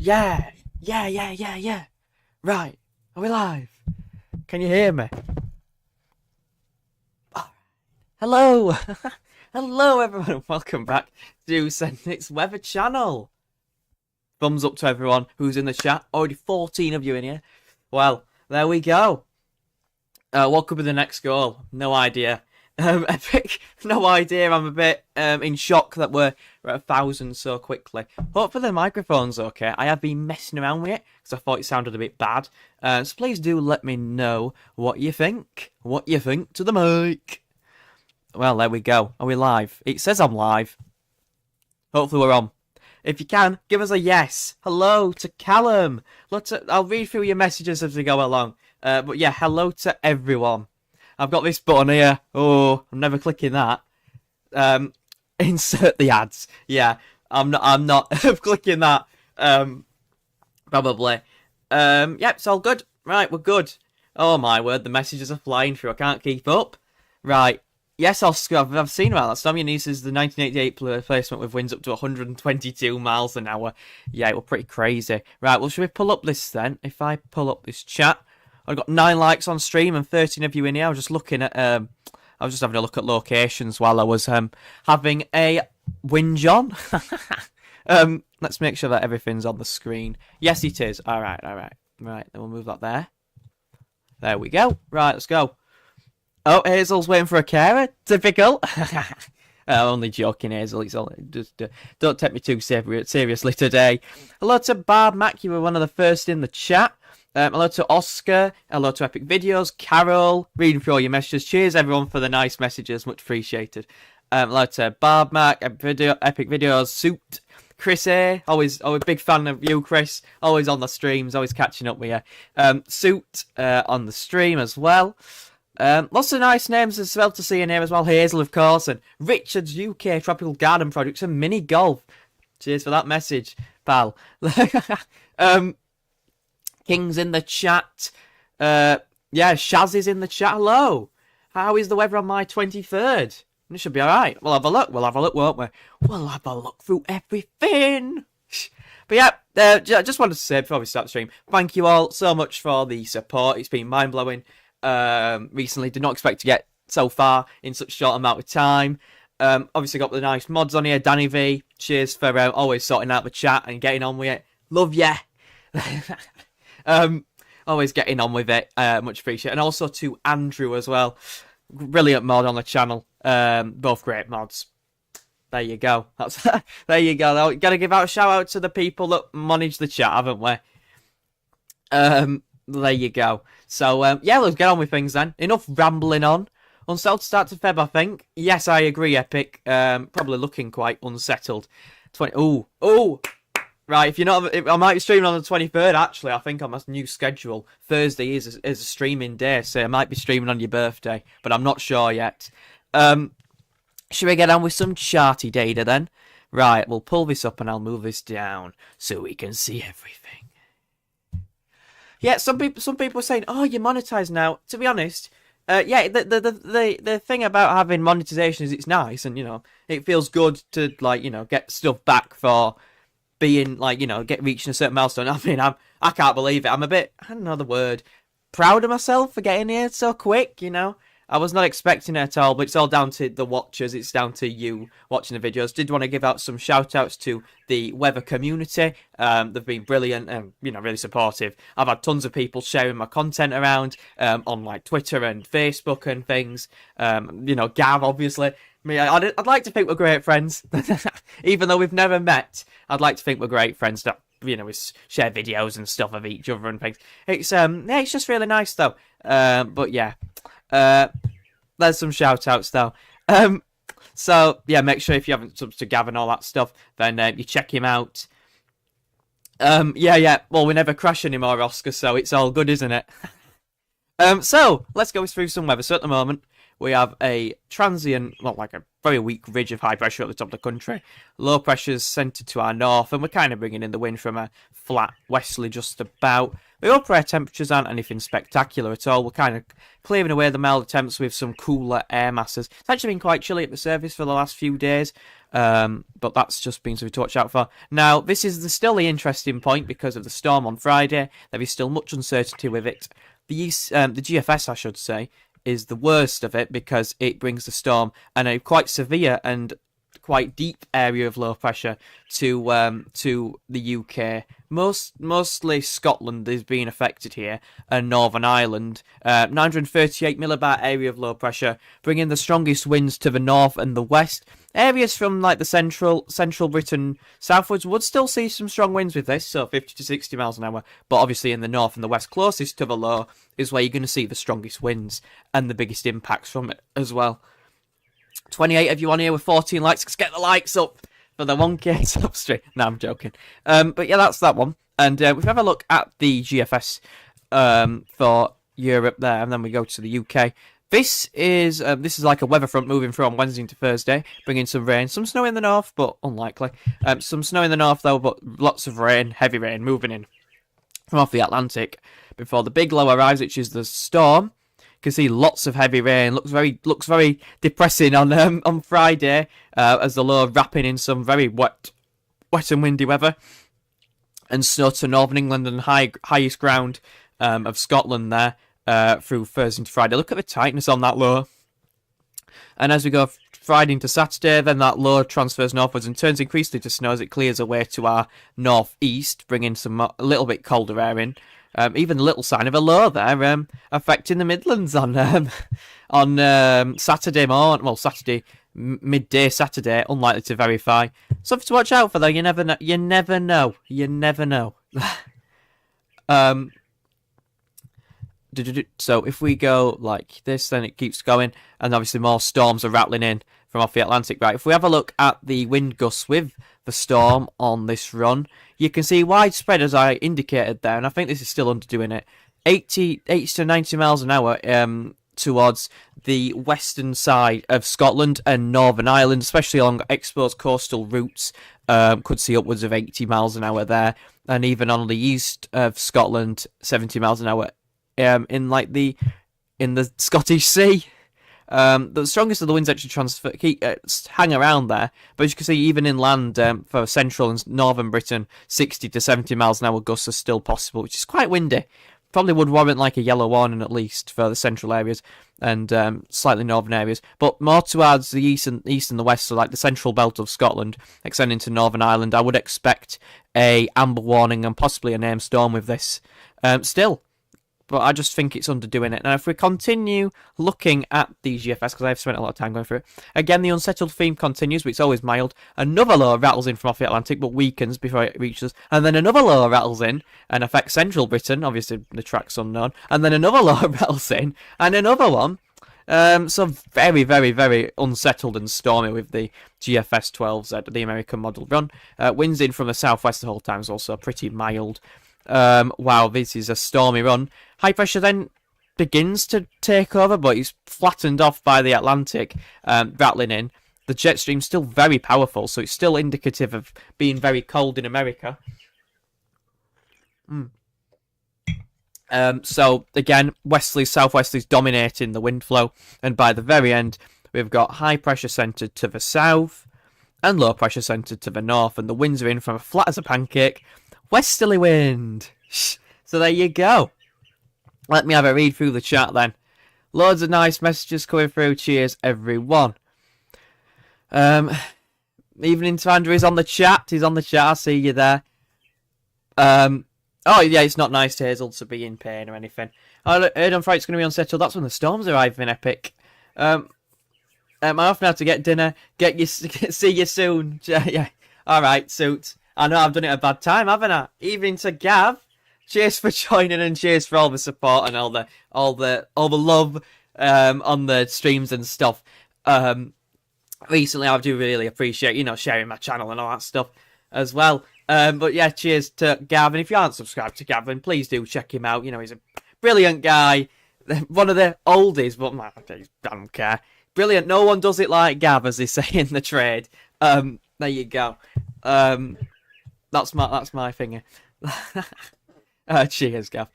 Yeah. Yeah. Right. Are we live? Can you hear me? Oh. Hello. Hello, everyone. Welcome back to Sendik's Weather Channel. Thumbs up to everyone who's in the chat. Already 14 of you in here. Well, there we go. What could be the next goal? No idea. Epic, no idea. I'm a bit in shock that we're at 1,000 so quickly. Hopefully the microphone's okay. I have been messing around with it because I thought it sounded a bit bad. So please do let me know what you think. What you think to the mic. Well, there we go. Are we live? It says I'm live. Hopefully we're on. If you can, give us a yes. Hello to Callum. I'll read through your messages as we go along. But yeah, hello to everyone. I've got this button here. Oh, I'm never clicking that. Insert the ads. Yeah, I'm not clicking that. Probably. Yep, it's all good. Right, we're good. Oh my word, the messages are flying through. I can't keep up. Right. Yes, Oscar, I've seen about that. Stormy is the 1988 placement with winds up to 122 miles an hour. Yeah, it was pretty crazy. Right, well, should we pull up this then? If I pull up this chat, I've got 9 likes on stream and 13 of you in here. I was just looking at, I was just having a look at locations while I was having a whinge on. Let's make sure that everything's on the screen. Yes, it is. All right. Right, then we'll move that there. There we go. Right, let's go. Oh, Hazel's waiting for a carer. Typical. I'm only joking, Hazel. It's all, just don't take me too seriously today. Hello to Barb Mac. You were one of the first in the chat. Hello to Oscar. Hello to Epic Videos. Carol. Reading through all your messages. Cheers, everyone, for the nice messages. Much appreciated. Hello to Barb Mac. Epic Videos. Suit. Chris A. Always big fan of you, Chris. Always on the streams. Always catching up with you. Suit on the stream as well. Lots of nice names as well to see in here as well. Hazel, of course, and Richard's UK Tropical Garden Products and Mini Golf. Cheers for that message, pal. King's in the chat. Yeah, Shaz is in the chat. Hello. How is the weather on my 23rd? It should be alright. We'll have a look, won't we? We'll have a look through everything. But yeah, just wanted to say before we start the stream, thank you all so much for the support. It's been mind-blowing. Recently, did not expect to get so far in such a short amount of time. Obviously got the nice mods on here. Danny V, cheers for always sorting out the chat and getting on with it. Love ya. Always getting on with it. Much appreciated. And also to Andrew as well. Brilliant mod on the channel. Both great mods. There you go. There you go. Gotta give out a shout out to the people that manage the chat, haven't we? There you go. So, yeah, let's get on with things then. Enough rambling on. Unsettled start to Feb, I think. Yes, I agree, Epic. Probably looking quite unsettled. Oh. Right, if you're not... I might be streaming on the 23rd, actually. I think on my new schedule. Thursday is a streaming day, so I might be streaming on your birthday. But I'm not sure yet. Should we get on with some charty data then? Right, we'll pull this up and I'll move this down so we can see everything. Yeah, some people are saying, "Oh, you're monetized now." To be honest, yeah, the thing about having monetization is it's nice, and it feels good to get stuff back for being reaching a certain milestone. I mean, I can't believe it. I'm a bit, I don't know the word, proud of myself for getting here so quick. I was not expecting it at all, but it's all down to the watchers. It's down to you watching the videos. Did want to give out some shout outs to the weather community. They've been brilliant and, really supportive. I've had tons of people sharing my content around on Twitter and Facebook and things. Gav, obviously. I'd like to think we're great friends. Even though we've never met, I'd like to think we're great friends that, we share videos and stuff of each other and things. It's just really nice though. But yeah. There's some shout outs though. So yeah, make sure if you haven't subbed to Gav and all that stuff, then you check him out. Yeah. Well, we never crash anymore, Oscar, so it's all good, isn't it? So let's go through some weather. So at the moment, we have a transient, a very weak ridge of high pressure at the top of the country. Low pressure's centred to our north, and we're kind of bringing in the wind from a flat westerly just about. The upper air temperatures aren't anything spectacular at all. We're kind of clearing away the milder temps with some cooler air masses. It's actually been quite chilly at the surface for the last few days. But that's just been something to watch out for. Now, this is still the interesting point because of the storm on Friday. There is still much uncertainty with it. The GFS, I should say, is the worst of it because it brings the storm and a quite severe and quite deep area of low pressure to the UK. Mostly Scotland is being affected here, and Northern Ireland. 938 millibar area of low pressure, bringing the strongest winds to the north and the west. Areas from like the central Britain southwards would still see some strong winds with this, so 50 to 60 miles an hour. But obviously in the north and the west, closest to the low, is where you're going to see the strongest winds and the biggest impacts from it as well. 28 of you on here with 14 likes. Let's get the likes up for the 1K substream. No, I'm joking. But yeah, that's that one. And we have a look at the GFS for Europe there, and then we go to the UK. This is like a weather front moving through on Wednesday into Thursday, bringing some rain, some snow in the north, but unlikely. Some snow in the north though, but lots of rain, heavy rain, moving in from off the Atlantic before the big low arrives, which is the storm. You can see lots of heavy rain. Looks very depressing on Friday as the low wrapping in some very wet and windy weather, and snow to northern England and highest ground of Scotland there through Thursday into Friday. Look at the tightness on that low. And as we go Friday into Saturday, then that low transfers northwards and turns increasingly to snow as it clears away to our northeast, bringing a little bit colder air in. Even a little sign of a low there, affecting the Midlands on Saturday morning. Well, Saturday midday Saturday, unlikely to verify. Something to watch out for though. You never know. You never know. You never know. So if we go like this, then it keeps going, and obviously more storms are rattling in from off the Atlantic. Right. If we have a look at the wind gusts with the storm on this run, you can see widespread as I indicated there, and I think this is still underdoing it. 80 to 90 miles an hour towards the western side of Scotland and Northern Ireland, especially along exposed coastal routes. Could see upwards of 80 miles an hour there, and even on the east of Scotland, 70 miles an hour in the Scottish Sea. The strongest of the winds actually hang around there, but as you can see, even inland for central and northern Britain, 60 to 70 miles an hour gusts are still possible, which is quite windy. Probably would warrant like a yellow warning at least for the central areas and slightly northern areas, but more towards the east and the west, so like the central belt of Scotland, extending to Northern Ireland, I would expect a amber warning and possibly a named storm with this still. But I just think it's underdoing it. Now, if we continue looking at the GFS, because I've spent a lot of time going through it, again, the unsettled theme continues, but it's always mild. Another low rattles in from off the Atlantic, but weakens before it reaches us. And then another low rattles in and affects central Britain. Obviously, the track's unknown. And then another low rattles in, and another one. So very, very, very unsettled and stormy with the GFS 12Z, the American model run. Winds in from the southwest the whole time is also pretty mild. Wow, this is a stormy run. High pressure then begins to take over, but it's flattened off by the Atlantic, rattling in. The jet stream's still very powerful, so it's still indicative of being very cold in America. So again, westerlies, southwesterlies dominating the wind flow, and by the very end, we've got high pressure centred to the south and low pressure centred to the north, and the winds are in from flat as a pancake. Westerly wind. So there you go. Let me have a read through the chat then. Loads of nice messages coming through. Cheers, everyone. Evening to Andrew is on the chat. He's on the chat. I see you there. Oh, yeah, it's not nice to Hazel to be in pain or anything. I heard on Friday it's going to be unsettled. That's when the storms arrive in Epic. I'm off now to get dinner. See you soon. Yeah. All right, suits. I know I've done it at a bad time, haven't I? Evening to Gav. Cheers for joining and cheers for all the support and all the love on the streams and stuff. Recently, I do really appreciate sharing my channel and all that stuff as well. But yeah, cheers to Gavin. If you aren't subscribed to Gavin, please do check him out. He's a brilliant guy, one of the oldies, but I don't care. Brilliant. No one does it like Gav, as they say in the trade. There you go. That's my finger. Cheers, Gav.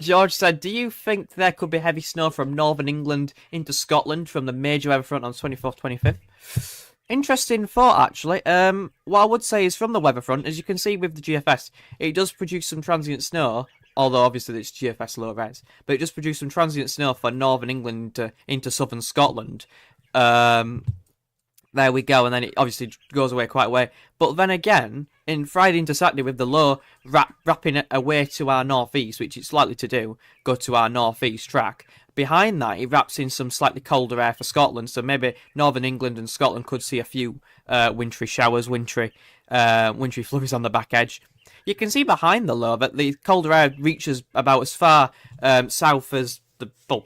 George said, do you think there could be heavy snow from northern England into Scotland from the major weather front on 24th, 25th? Interesting thought, actually. What I would say is from the weather front, as you can see with the GFS, it does produce some transient snow, although obviously it's GFS low res, but it does produce some transient snow for northern England into southern Scotland. There we go, and then it obviously goes away quite a way. But then again, in Friday into Saturday, with the low wrapping it away to our northeast, which it's likely to do, go to our northeast track. Behind that, it wraps in some slightly colder air for Scotland, so maybe northern England and Scotland could see a few wintry showers, wintry flurries on the back edge. You can see behind the low that the colder air reaches about as far south as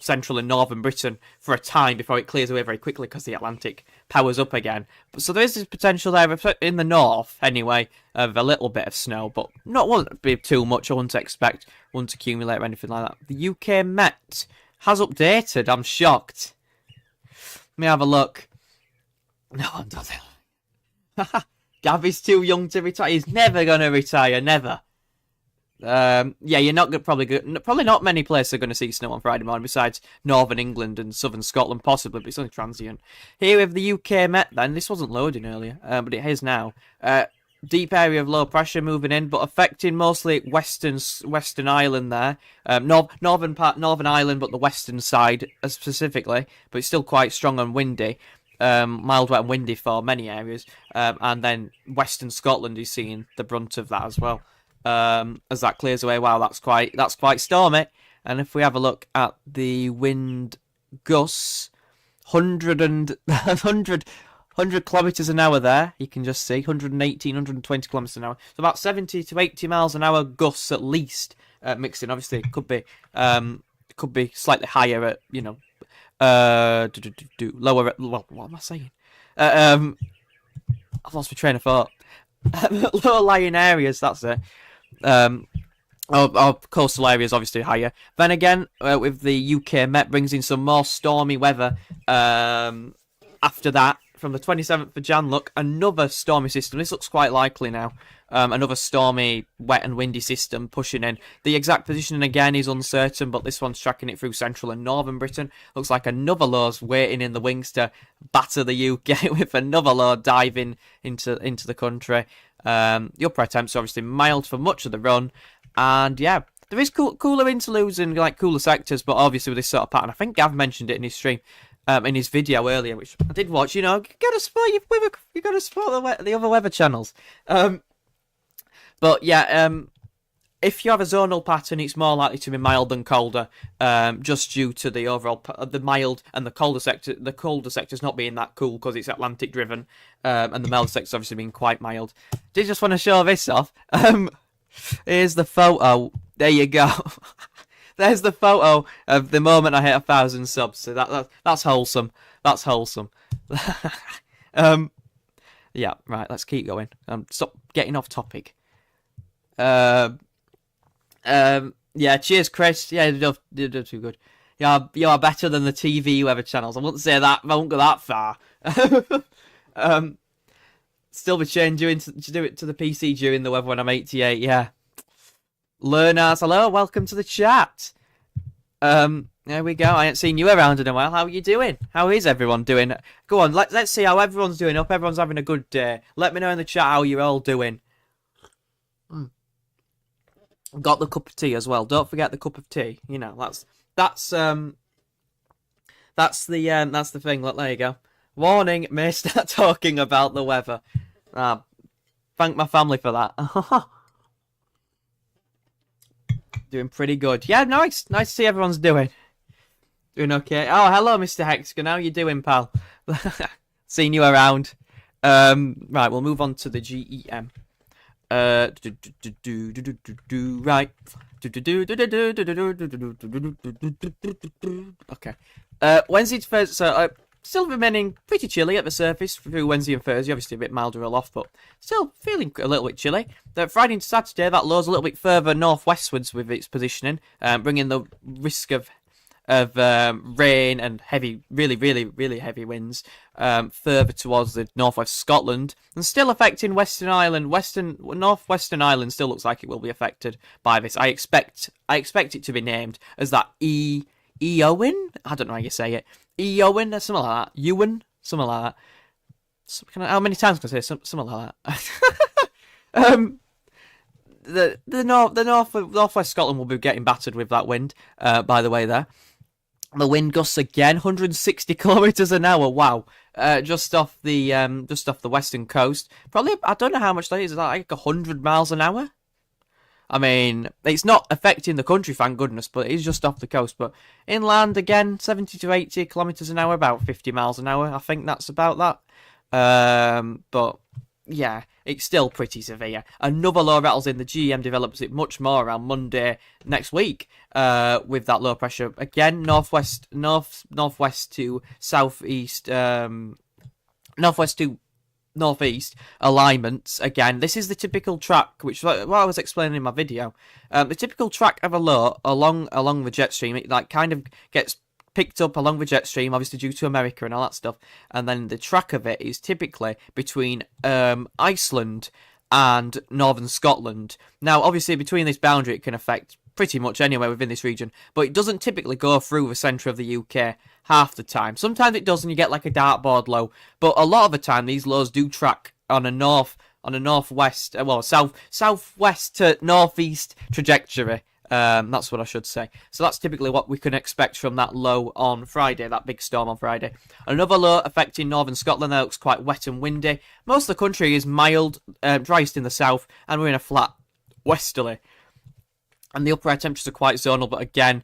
central and northern Britain for a time before it clears away very quickly because the Atlantic powers up again. So there is this potential there in the north, anyway, of a little bit of snow, but won't be too much. I wouldn't expect, won't accumulate or anything like that. The UK Met has updated. I'm shocked. Let me have a look. No one does it. Gavy's too young to retire. He's never going to retire, never. You're not probably not many places are going to see snow on Friday morning besides northern England and southern Scotland possibly, but it's only transient. Here with the UK Met then, this wasn't loading earlier, but it is now. Deep area of low pressure moving in, but affecting mostly Western Island there. Northern Island, but the western side specifically, but it's still quite strong and windy. Mild, wet and windy for many areas. And then Western Scotland is seeing the brunt of that as well. As that clears away. Wow, that's quite stormy. And if we have a look at the wind gusts, 100 kilometres an hour there, you can just see 118, 120 kilometres an hour. So about 70 to 80 miles an hour gusts at least mixed in. Obviously, it could be slightly higher at, lower. Well, what am I saying? I've lost my train of thought. Lower lying areas, that's it. Our coastal areas obviously higher. Then again, with the UK Met brings in some more stormy weather. After that, from the 27th of Jan, look, another stormy system. This looks quite likely now. Another stormy, wet and windy system pushing in. The exact positioning again is uncertain, but this one's tracking it through central and northern Britain. Looks like another low's waiting in the wings to batter the UK with another low diving into the country. The upper temps are obviously mild for much of the run, and yeah, there is cooler interludes and like cooler sectors, but obviously with this sort of pattern, I think Gav mentioned it in his stream. In his video earlier, which I did watch, you gotta support the other weather channels. But yeah, if you have a zonal pattern, it's more likely to be mild than colder, just due to the overall the mild and the colder sector. The colder sector's not being that cool because it's Atlantic driven, and the mild sector's obviously being quite mild. Did just want to show this off. Here's the photo. There you go. There's the photo of the moment I hit 1,000 subs. So that's wholesome. That's wholesome. Yeah, right. Let's keep going. Stop getting off topic. Yeah. Cheers, Chris. Yeah, you do too good. You are better than the TV weather channels. I wouldn't say that. I won't go that far. Still be changing to do it to the PC during the weather when I'm 88. Yeah. Learners, hello, welcome to the chat. There we go. I ain't seen you around in a while. How are you doing? How is everyone doing? Go on, let's see how everyone's doing. Hope everyone's having a good day. Let me know in the chat how you're all doing. Got the cup of tea as well. Don't forget the cup of tea. That's the thing. Look, there you go. Warning, may start talking about the weather. Thank my family for that. Doing pretty good. Yeah, nice to see everyone's doing okay. Oh, hello, Mr. Hexagon. How you doing, pal? Seen you around. Right, we'll move on to the GEM. Right. Okay. Wednesday to Thursday. So, still remaining pretty chilly at the surface through Wednesday and Thursday. Obviously a bit milder aloft, but still feeling a little bit chilly. Friday into Saturday, that low's a little bit further northwestwards with its positioning, bringing the risk of rain and heavy, really heavy winds further towards the northwest Scotland, and still affecting Western Island. Northwestern Island still looks like it will be affected by this. I expect it to be named as that Eowyn. I don't know how you say it. Eowyn or something like that. Ewan, something like that. How many times can I say something like that? um, the northwest Scotland will be getting battered with that wind. By the way, there. The wind gusts again, 160 kilometers an hour. Wow, just off the western coast. Probably, I don't know how much that is. Like 100 miles an hour. I mean, it's not affecting the country, thank goodness, but it is just off the coast. But inland again, 70 to 80 kilometers an hour, about 50 miles an hour. I think that's about that. But yeah, it's still pretty severe. Another low rattles in. The GEM develops it much more around Monday next week. With that low pressure again, northwest to southeast, northwest to northeast alignments. Again, this is the typical track, which what I was explaining in my video. The typical track of a low along the jet stream. It like kind of gets picked up along the jet stream, obviously due to America and all that stuff, and then the track of it is typically between Iceland and northern Scotland. Now, obviously, between this boundary, it can affect pretty much anywhere within this region, but it doesn't typically go through the centre of the UK half the time. Sometimes it does, and you get like a dartboard low, but a lot of the time, these lows do track on a northwest, southwest to northeast trajectory. That's what I should say. So that's typically what we can expect from that low on Friday, that big storm on Friday. Another low affecting northern Scotland. That looks quite wet and windy. Most of the country is mild, driest in the south, and we're in a flat westerly. And the upper air temperatures are quite zonal, but again,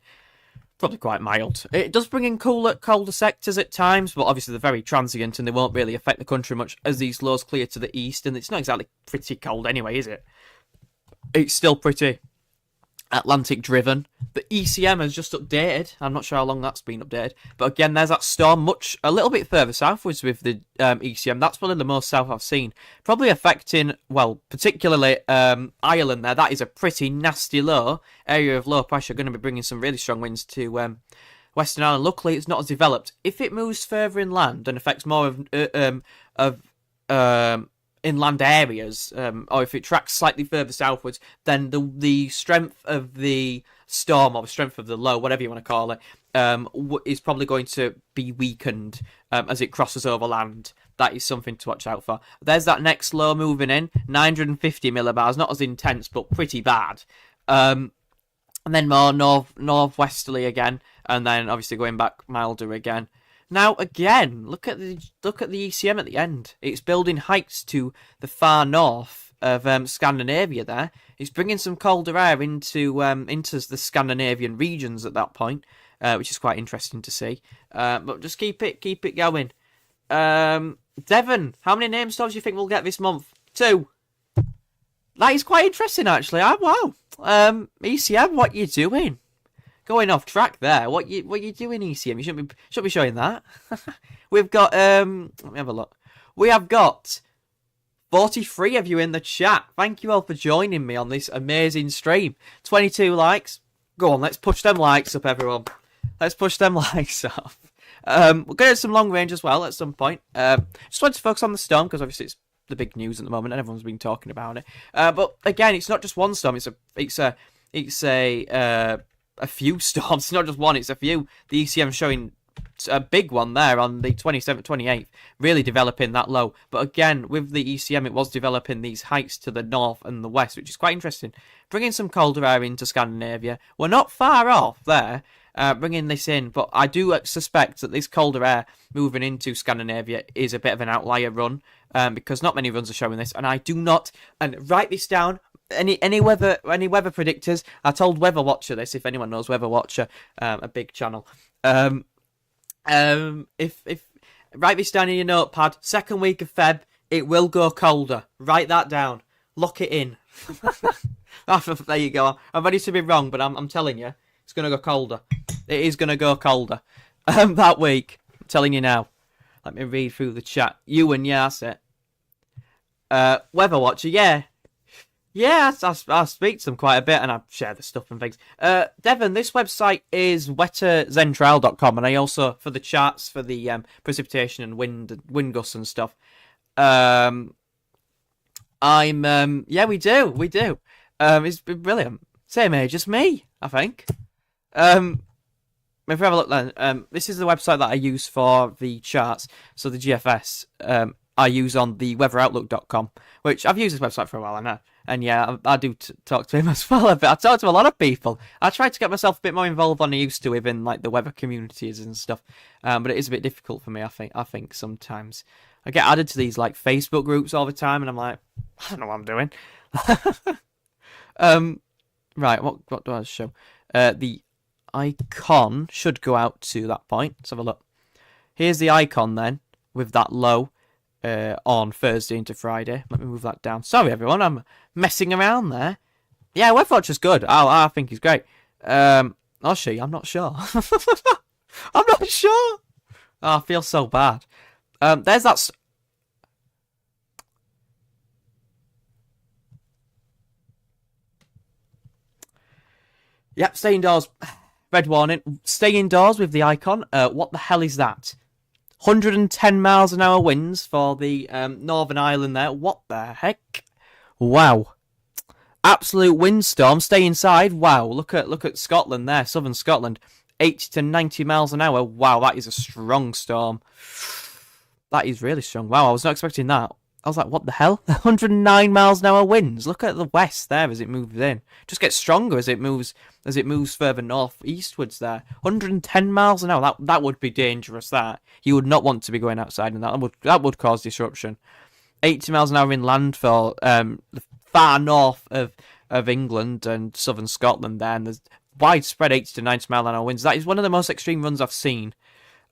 probably quite mild. It does bring in colder sectors at times, but obviously they're very transient and they won't really affect the country much as these lows clear to the east. And it's not exactly pretty cold anyway, is it? It's still pretty Atlantic driven. The ECM has just updated. I'm not sure how long that's been updated, but again, there's that storm a little bit further southwards with the ECM. That's probably the most south I've seen, probably affecting, well, particularly Ireland there. That is a pretty nasty low area of low pressure, going to be bringing some really strong winds to Western Ireland. Luckily, it's not as developed. If it moves further inland and affects more of inland areas, or if it tracks slightly further southwards, then the strength of the storm, or the strength of the low, whatever you want to call it, is probably going to be weakened as it crosses over land. That is something to watch out for. There's that next low moving in, 950 millibars, not as intense, but pretty bad. And then more northwesterly again, and then obviously going back milder again. Now again, look at the ECM at the end. It's building heights to the far north of Scandinavia. There, it's bringing some colder air into the Scandinavian regions at that point, which is quite interesting to see. But just keep it going. Devon, how many name storms do you think we'll get this month? 2. That is quite interesting, actually. Wow. ECM, what you doing? Going off track there. What you doing, ECM? You shouldn't be showing that. We've got let me have a look. We have got 43 of you in the chat. Thank you all for joining me on this amazing stream. 22 likes. Go on, let's push them likes up, everyone. Let's push them likes up. We're going to have some long range as well at some point. Just wanted to focus on the storm because obviously it's the big news at the moment and everyone's been talking about it. But again, it's not just one storm. It's a few storms. It's not just one, it's a few. The ECM showing a big one there on the 27th, 28th, really developing that low. But again, with the ECM, it was developing these heights to the north and the west, which is quite interesting. Bringing some colder air into Scandinavia. We're not far off there, bringing this in, but I do suspect that this colder air moving into Scandinavia is a bit of an outlier run, because not many runs are showing this, and I do not, and write this down, any weather predictors. I told Weather Watcher this, if anyone knows Weather Watcher, a big channel. If write this down in your notepad, second week of Feb, it will go colder. Write that down. Lock it in. There you go. I'm ready to be wrong, but I'm telling you, it's gonna go colder. It is gonna go colder. That week. I'm telling you now. Let me read through the chat. Ewan, yeah, that's it. Weather Watcher, yeah. Yeah, I speak to them quite a bit and I share the stuff and things. Devon, this website is wetterzentrail.com, and I also, for the charts, for the precipitation and wind gusts and stuff, yeah, we do. It's brilliant. Same age as me, I think. If we have a look then, this is the website that I use for the charts, so the GFS. I use on the weatheroutlook.com, which I've used this website for a while, I know. And yeah, I do talk to him as well. But I talk to a lot of people. I try to get myself a bit more involved than I used to within like the weather communities and stuff. But it is a bit difficult for me, I think sometimes. I get added to these like Facebook groups all the time, and I'm like, I don't know what I'm doing. Right, what do I show? The icon should go out to that point. Let's have a look. Here's the icon then, with that low on Thursday into Friday. Let me move that down. Sorry, everyone, I'm messing around there. Yeah, WeatherWatch is good. I think he's great. Or she, I'm not sure. I'm not sure. Oh, I feel so bad. There's that... Yep, stay indoors. Red warning. Stay indoors with the icon. What the hell is that? 110 miles an hour winds for the Northern Ireland there. What the heck? Wow. Absolute windstorm. Stay inside. Wow. Look at Scotland there. Southern Scotland. 80 to 90 miles an hour. Wow, that is a strong storm. That is really strong. Wow, I was not expecting that. I was like, what the hell? 109 miles an hour winds. Look at the west there as it moves in. Just gets stronger as it moves further north eastwards there. 110 miles an hour. That would be dangerous. That you would not want to be going outside, and that would cause disruption. 80 miles an hour inland for the far north of England and southern Scotland there, and there's widespread 80 to 90 mile an hour winds. That is one of the most extreme runs I've seen.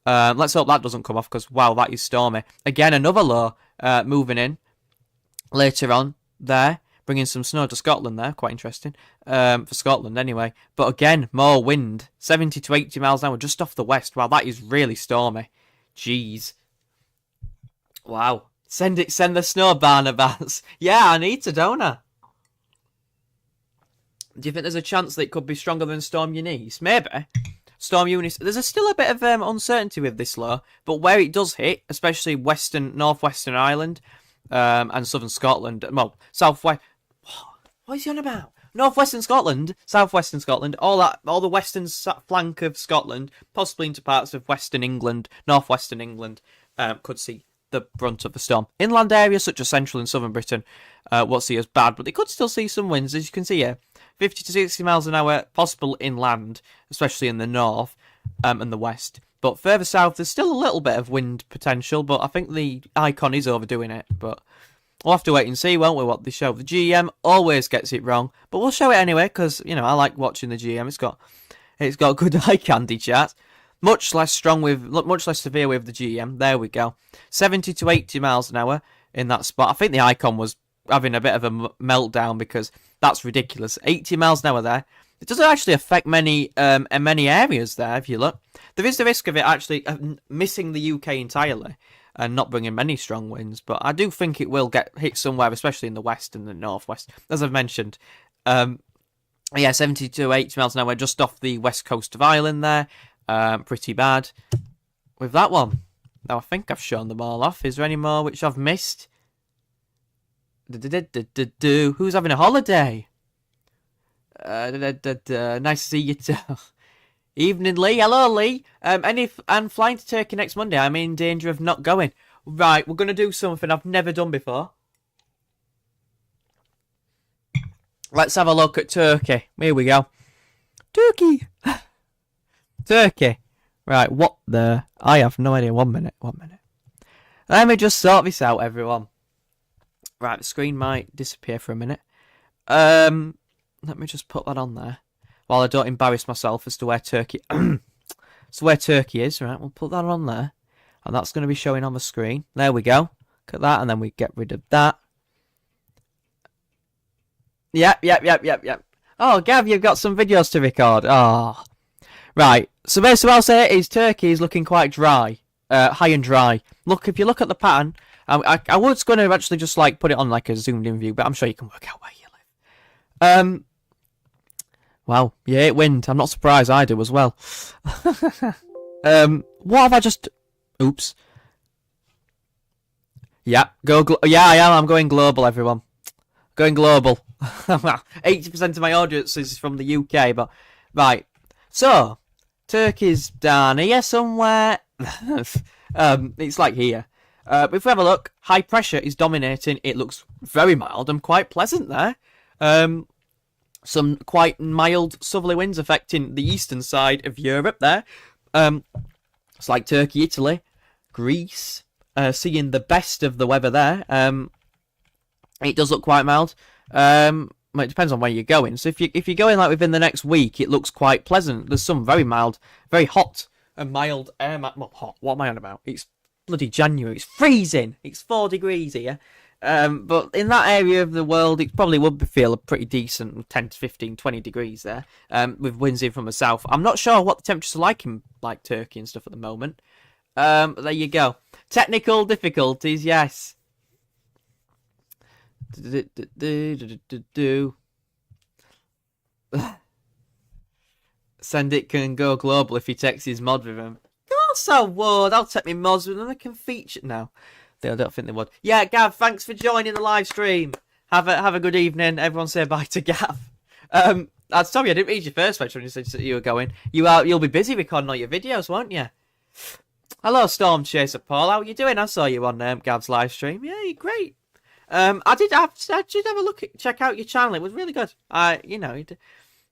Let's hope that doesn't come off, because wow, that is stormy. Again, another low moving in later on there, bringing some snow to Scotland there. Quite interesting for Scotland anyway. But again, more wind, 70 to 80 miles an hour just off the west. Wow, that is really stormy. Jeez. Wow. Send the snow, Barnabas. Yeah, I need to, don't I? Do you think there's a chance that it could be stronger than Storm Eunice? Maybe. Storm Eunice. There's still a bit of uncertainty with this low, but where it does hit, especially northwestern Ireland and southern Scotland, well, southwest. What is he on about? Northwestern Scotland, southwestern Scotland, all the western flank of Scotland, possibly into parts of western England, northwestern England, could see the brunt of the storm. Inland areas such as central and southern Britain won't see as bad, but they could still see some winds, as you can see here. 50 to 60 miles an hour possible inland, especially in the north and the west. But further south, there's still a little bit of wind potential, but I think the icon is overdoing it. But we'll have to wait and see, won't we, what they show. The GM always gets it wrong, but we'll show it anyway, because, you know, I like watching the GM. It's got good eye candy chat. Much less severe with the GM. There we go. 70 to 80 miles an hour in that spot. I think the icon was having a bit of a meltdown, because that's ridiculous. 80 miles an hour there. It doesn't actually affect many areas there, if you look. There is the risk of it actually missing the UK entirely and not bringing many strong winds, but I do think it will get hit somewhere, especially in the west and the northwest, as I've mentioned. Yeah, 70 to 80 miles an hour just off the west coast of Ireland there. Pretty bad with that one. Now, I think I've shown them all off. Is there any more which I've missed? Who's having a holiday? Nice to see you too. Evening, Lee. Hello, Lee. I'm flying to Turkey next Monday. I'm in danger of not going. Right, we're going to do something I've never done before. Let's have a look at Turkey. Here we go. Turkey. Turkey. Right, what the... I have no idea. 1 minute. Let me just sort this out, everyone. Right, the screen might disappear for a minute. Let me just put that on there while I don't embarrass myself as to where Turkey is. Right, we'll put that on there, and that's going to be showing on the screen. There we go. Look at that, and then we get rid of that. Yep. Oh, Gav, you've got some videos to record. Oh, right. So basically, what I'll say is Turkey is looking quite dry, high and dry. Look, if you look at the pattern. I was going to actually just like put it on like a zoomed in view, but I'm sure you can work out where you live. Wow, yeah, it wind. I'm not surprised. I do as well. What have I just? Oops. Yeah, yeah, I am. I'm going global, everyone. Going global. 80% of my audience is from the UK, but right. So Turkey's down here somewhere. It's like here. If we have a look, high pressure is dominating. It looks very mild and quite pleasant there. Some quite mild southerly winds affecting the eastern side of Europe there. It's like Turkey, Italy, Greece, seeing the best of the weather there. It does look quite mild. Well, it depends on where you're going. So if you're going like within the next week, it looks quite pleasant. There's some very mild, very hot and mild air. Well, hot. What am I on about? It's bloody January. It's freezing. It's 4 degrees here. But in that area of the world, it probably would feel a pretty decent 10 to 15, 20 degrees there, with winds in from the south. I'm not sure what the temperatures are like in like Turkey and stuff at the moment. But there you go. Technical difficulties, yes. Sendit can go global if he takes his mod with him. Of course I would. I'll take my mods with them. I can feature now. I don't think they would. Yeah, Gav, thanks for joining the live stream. Have a good evening. Everyone say bye to Gav. I'm sorry I didn't read your first message when you said you were going. You'll be busy recording all your videos, won't you? Hello, Storm Chaser Paul. How are you doing? I saw you on Gav's live stream. Yeah, you're great. I did have a look check out your channel. It was really good. You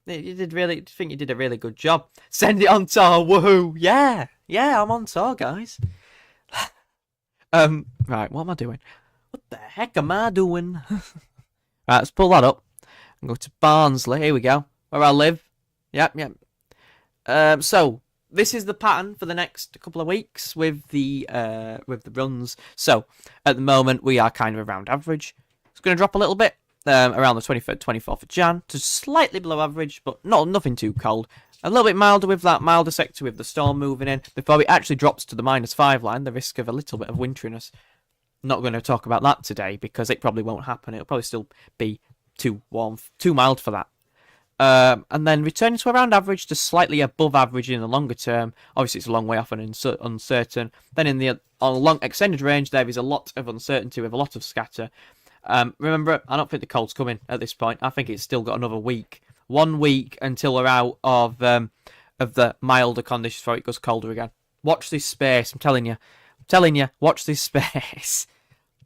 did really. I think you did a really good job. Send it on tour. Woohoo! Yeah, I'm on tour, guys. Right, what am I doing? What the heck am I doing? Right, let's pull that up and go to Barnsley. Here we go, where I live. Yep. So this is the pattern for the next couple of weeks with the runs. So at the moment we are kind of around average. It's going to drop a little bit around the 23rd, 24th of Jan to slightly below average, but nothing too cold. A little bit milder with that milder sector with the storm moving in before it actually drops to the -5 line. The risk of a little bit of winteriness. Not going to talk about that today because it probably won't happen. It'll probably still be too warm, too mild for that. And then returning to around average to slightly above average in the longer term. Obviously, it's a long way off and uncertain. Then in the long extended range, there is a lot of uncertainty with a lot of scatter. Remember, I don't think the cold's coming at this point. I think it's still got another week. 1 week until we're out of the milder conditions before it goes colder again. Watch this space. I'm telling you, watch this space.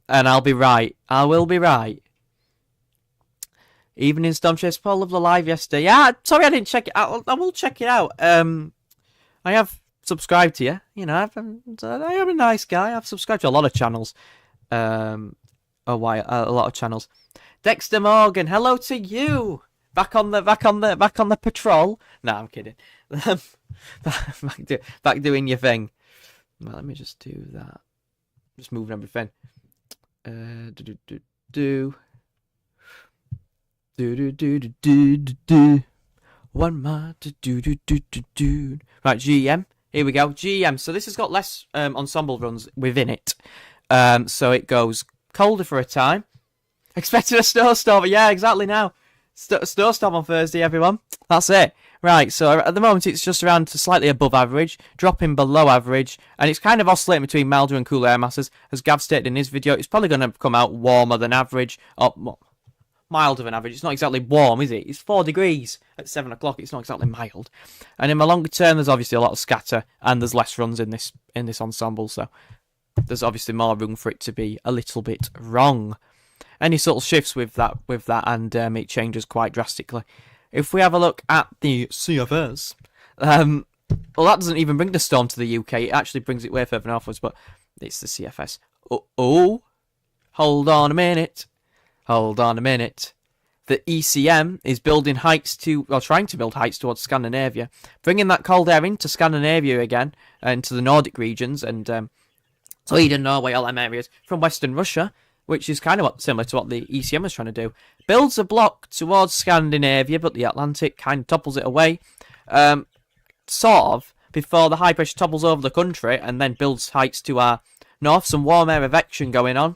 And I'll be right. I will be right. Evening Storm Chase Paul of the live yesterday. Yeah, sorry I didn't check it out. I will check it out. I have subscribed to you. You know, I am a nice guy. I've subscribed to a lot of channels. A lot of channels. Dexter Morgan, hello to you. Back on the patrol. No, I'm kidding. back doing your thing. Well, let me just do that. Just moving everything. One more. Right, GM. Here we go. GM. So this has got less ensemble runs within it. So it goes colder for a time. Expected a snowstorm. Yeah, exactly now. Snowstorm on Thursday, everyone. That's it. Right, so at the moment it's just around to slightly above average, dropping below average, and it's kind of oscillating between milder and cooler air masses. As Gav stated in his video, it's probably going to come out warmer than average, or milder than average. It's not exactly warm, is it? It's 4 degrees at 7 o'clock. It's not exactly mild. And in the longer term, there's obviously a lot of scatter, and there's less runs in this ensemble, so there's obviously more room for it to be a little bit wrong. Any subtle shifts with that, and it changes quite drastically. If we have a look at the CFS, well, that doesn't even bring the storm to the UK. It actually brings it way further northwards, but it's the CFS. Oh, hold on a minute. The ECM is building heights trying to build heights towards Scandinavia, bringing that cold air into Scandinavia again, into the Nordic regions, and Sweden, Norway, all them areas, from Western Russia, which is kind of similar to what the ECM was trying to do. Builds a block towards Scandinavia, but the Atlantic kind of topples it away, sort of, before the high pressure topples over the country, and then builds heights to our north, some warm air advection going on.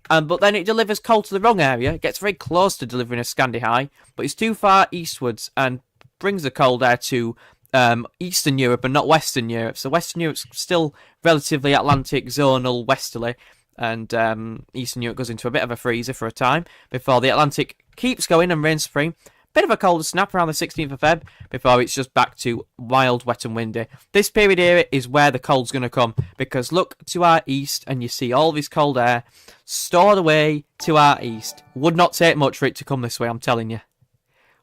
But then it delivers cold to the wrong area. It gets very close to delivering a Scandi high, but it's too far eastwards and brings the cold air to Eastern Europe and not Western Europe. So Western Europe's still relatively Atlantic, zonal, westerly, and Eastern Europe goes into a bit of a freezer for a time before the Atlantic keeps going and reigns supreme, bit of a colder snap around the 16th of Feb before it's just back to wild, wet and windy. This period here is where the cold's going to come, because look to our east and you see all this cold air stored away to our east. Would not take much for it to come this way, I'm telling you.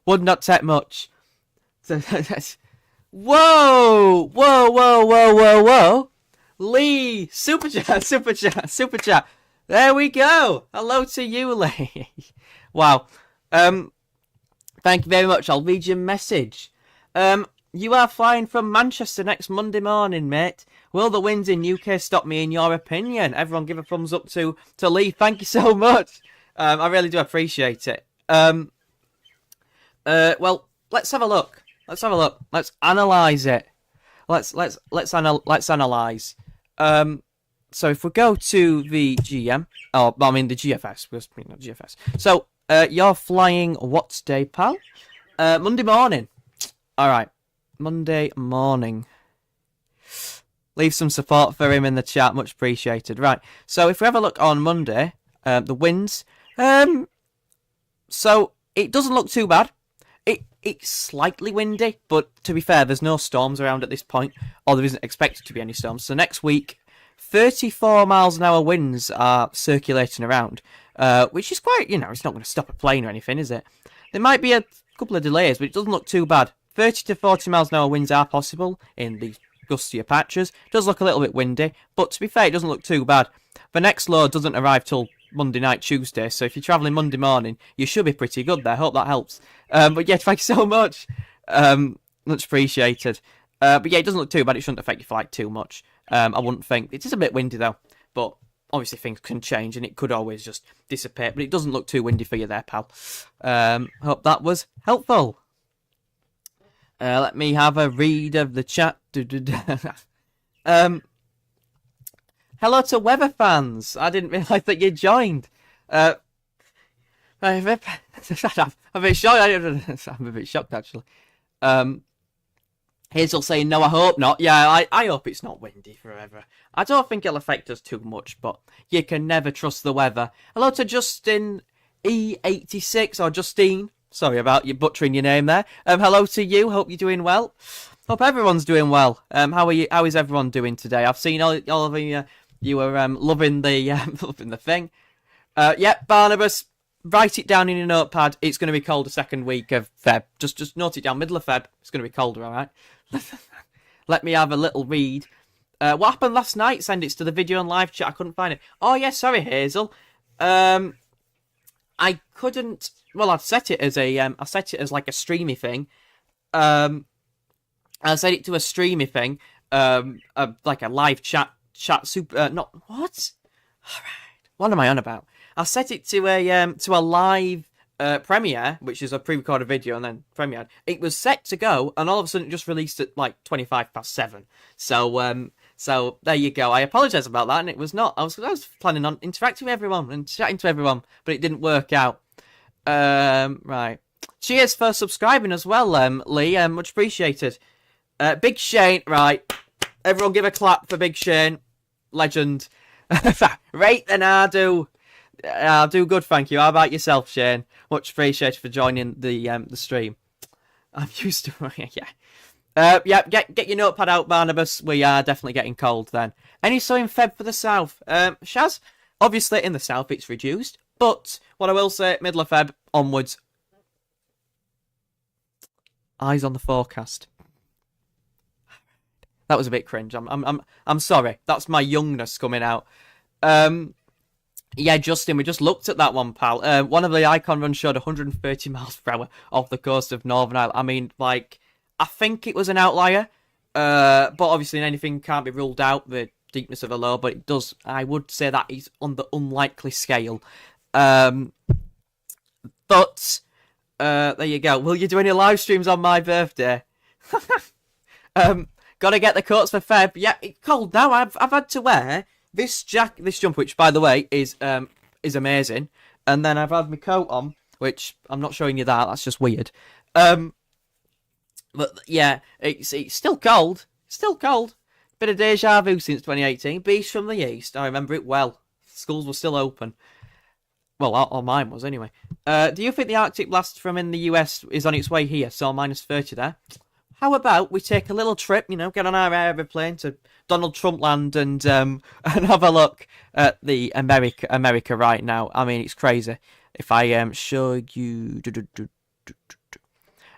Would not take much. Whoa! Whoa, whoa, whoa, whoa, whoa! Lee! Super chat, super chat, super chat. There we go! Hello to you, Lee. Wow. Thank you very much. I'll read your message. You are flying from Manchester next Monday morning, mate. Will the winds in UK stop me, in your opinion? Everyone give a thumbs up to Lee. Thank you so much. I really do appreciate it. Well, let's have a look. Let's have a look. Let's analyse it. Let's analyse. So if we go to the GM, the GFS, not GFS. So you're flying what day, pal? Monday morning. All right, Monday morning. Leave some support for him in the chat, much appreciated. Right. So if we have a look on Monday, the winds. So it doesn't look too bad. It's slightly windy, but to be fair, there's no storms around at this point, or there isn't expected to be any storms. So next week, 34 miles an hour winds are circulating around, which is quite, it's not going to stop a plane or anything, is it? There might be a couple of delays, but it doesn't look too bad. 30 to 40 miles an hour winds are possible in these gustier patches. It does look a little bit windy, but to be fair, it doesn't look too bad. The next load doesn't arrive till Monday night, Tuesday, so if you're travelling Monday morning, you should be pretty good there. Hope that helps. But yeah, thank you so much. Much appreciated. But yeah, it doesn't look too bad. It shouldn't affect your flight too much. I wouldn't think. It is a bit windy though, but obviously things can change and it could always just dissipate. But it doesn't look too windy for you there, pal. Hope that was helpful. Let me have a read of the chat. Hello to weather fans. I didn't realise that you joined. I'm a bit shocked. I'm a bit shocked actually. Hazel saying no, I hope not. Yeah, I hope it's not windy forever. I don't think it'll affect us too much, but you can never trust the weather. Hello to Justin E86 or Justine. Sorry about you butchering your name there. Hello to you. Hope you're doing well. Hope everyone's doing well. How are you? How is everyone doing today? I've seen all of you. You were loving the thing. Yep, Barnabas. Write it down in your notepad. It's going to be cold the second week of Feb. Just note it down. Middle of Feb. It's going to be colder. All right. Let me have a little read. What happened last night? Send it to the video and live chat. I couldn't find it. Oh yeah, sorry Hazel. I couldn't. Well, I set it as like a streamy thing. I set it to a streamy thing. Like a live chat super. Not what? All right. What am I on about? I set it to a live premiere, which is a pre-recorded video and then premiered. It was set to go, and all of a sudden it just released at like 7:25. So there you go. I apologise about that, and it was not. I was planning on interacting with everyone and chatting to everyone, but it didn't work out. Right. Cheers for subscribing as well, Lee. Much appreciated. Big Shane. Right. Everyone give a clap for Big Shane. Legend. Right then, I'll do good, thank you. How about yourself, Shane? Much appreciated for joining the stream. I'm used to yeah. Get your notepad out, Barnabas. We are definitely getting cold then. Any so in Feb for the south? Shaz, obviously in the south it's reduced, but what I will say, middle of Feb onwards. Eyes on the forecast. That was a bit cringe. I'm sorry. That's my youngness coming out. Yeah, Justin, we just looked at that one, pal. One of the icon runs showed 130 miles per hour off the coast of Northern Ireland. I mean, like, I think it was an outlier, but obviously anything can't be ruled out, the deepness of the low, but it does, I would say that is on the unlikely scale. But, there you go. Will you do any live streams on my birthday? Gotta get the coats for Feb. Yeah, it's cold now. I've had to wear this jumper, which by the way is amazing, and then I've had my coat on, which I'm not showing you that. That's just weird. But yeah, it's still cold. Still cold. Bit of deja vu since 2018. Beast from the East. I remember it well. Schools were still open. Well, all mine was anyway. Do you think the Arctic blast from in the US is on its way here? So -30 there. How about we take a little trip, get on our aeroplane to Donald Trump land and and have a look at the America right now. I mean, it's crazy. If I show you,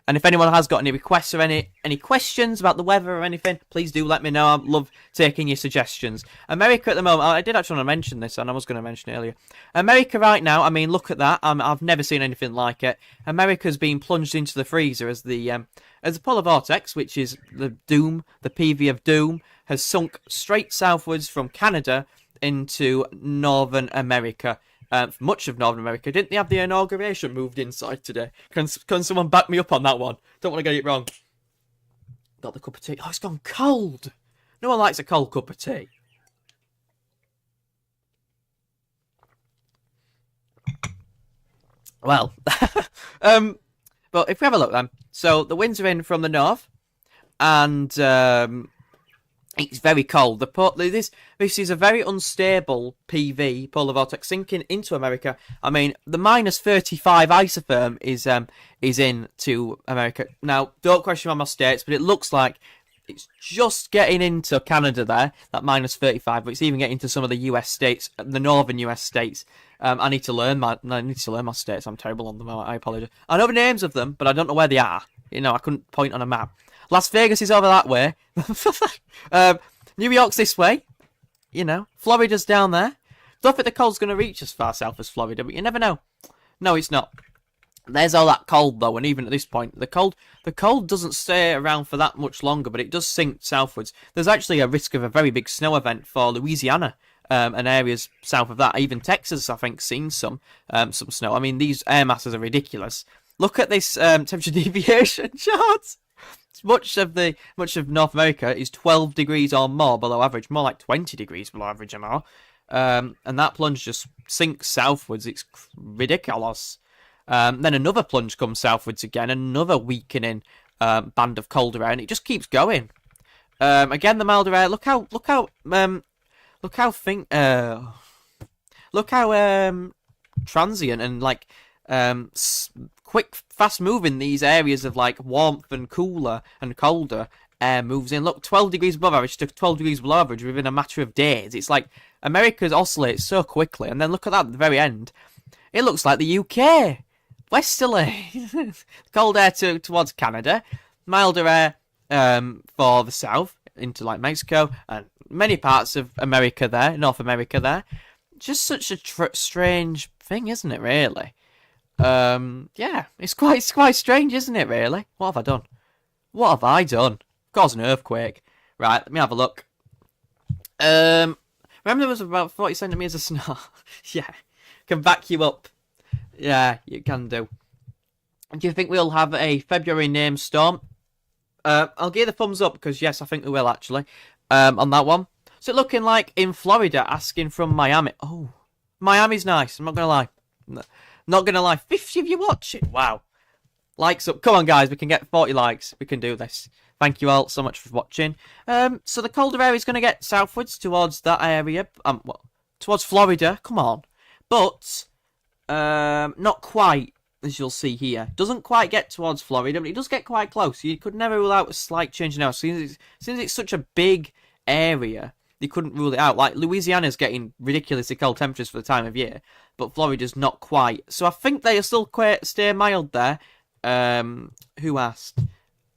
and if anyone has got any requests or any questions about the weather or anything, please do let me know. I love taking your suggestions. America at the moment, I did actually want to mention this, and I was going to mention it earlier. America right now, I mean, look at that. I've never seen anything like it. America's been plunged into the freezer as the polar vortex, which is the PV of doom, has sunk straight southwards from Canada into Northern America. Much of Northern America. Didn't they have the inauguration moved inside today? Can someone back me up on that one? Don't want to get it wrong. Got the cup of tea. Oh, it's gone cold. No one likes a cold cup of tea. Well, but if we have a look then. So the winds are in from the north, and it's very cold. This is a very unstable PV, polar vortex, sinking into America. I mean, the -35 isotherm is into America. Now, don't question my states, but it looks like it's just getting into Canada there, that -35, but it's even getting into some of the US states, the northern US states. I need to learn my states. I'm terrible on them. I apologize. I know the names of them, but I don't know where they are. I couldn't point on a map. Las Vegas is over that way. New York's this way. Florida's down there. Don't think the cold's going to reach as far south as Florida, but you never know. No, it's not. There's all that cold, though, and even at this point, the cold doesn't stay around for that much longer, but it does sink southwards. There's actually a risk of a very big snow event for Louisiana and areas south of that. Even Texas, I think, seen some snow. I mean, these air masses are ridiculous. Look at this temperature deviation chart. Much of North America is 12 degrees or more below average, more like 20 degrees below average or more. And that plunge just sinks southwards. It's ridiculous. Then another plunge comes southwards again, another weakening band of colder air, and it just keeps going. Again, the milder air. Look how transient and quick, fast moving these areas of warmth and cooler and colder air moves in. Look, 12 degrees above average to 12 degrees below average within a matter of days. It's like America oscillates so quickly, and then look at that at the very end. It looks like the UK. Westerly. Cold air towards Canada, milder air for the south into Mexico and many parts of America there, North America there. Just such a strange thing, isn't it? Really. Yeah, it's quite strange, isn't it? Really. What have I done? What have I done? Caused an earthquake. Right, let me have a look. Remember there was about 40 centimetres of snow. Yeah, can back you up. Yeah, you can do. Do you think we'll have a February name storm? I'll give the thumbs up because yes, I think we will actually. On that one. So looking like in Florida, asking from Miami. Oh, Miami's nice. I'm not gonna lie. Not gonna lie. 50 of you watching. Wow. Likes up. Come on, guys. We can get 40 likes. We can do this. Thank you all so much for watching. So the colder area is going to get southwards towards that area. Well, towards Florida. Come on. But not quite, as you'll see here. Doesn't quite get towards Florida, but it does get quite close. You could never rule out a slight change now. Since it's such a big area, you couldn't rule it out. Like, Louisiana's getting ridiculously cold temperatures for the time of year, but Florida's not quite. So I think they'll still stay mild there. Who asked?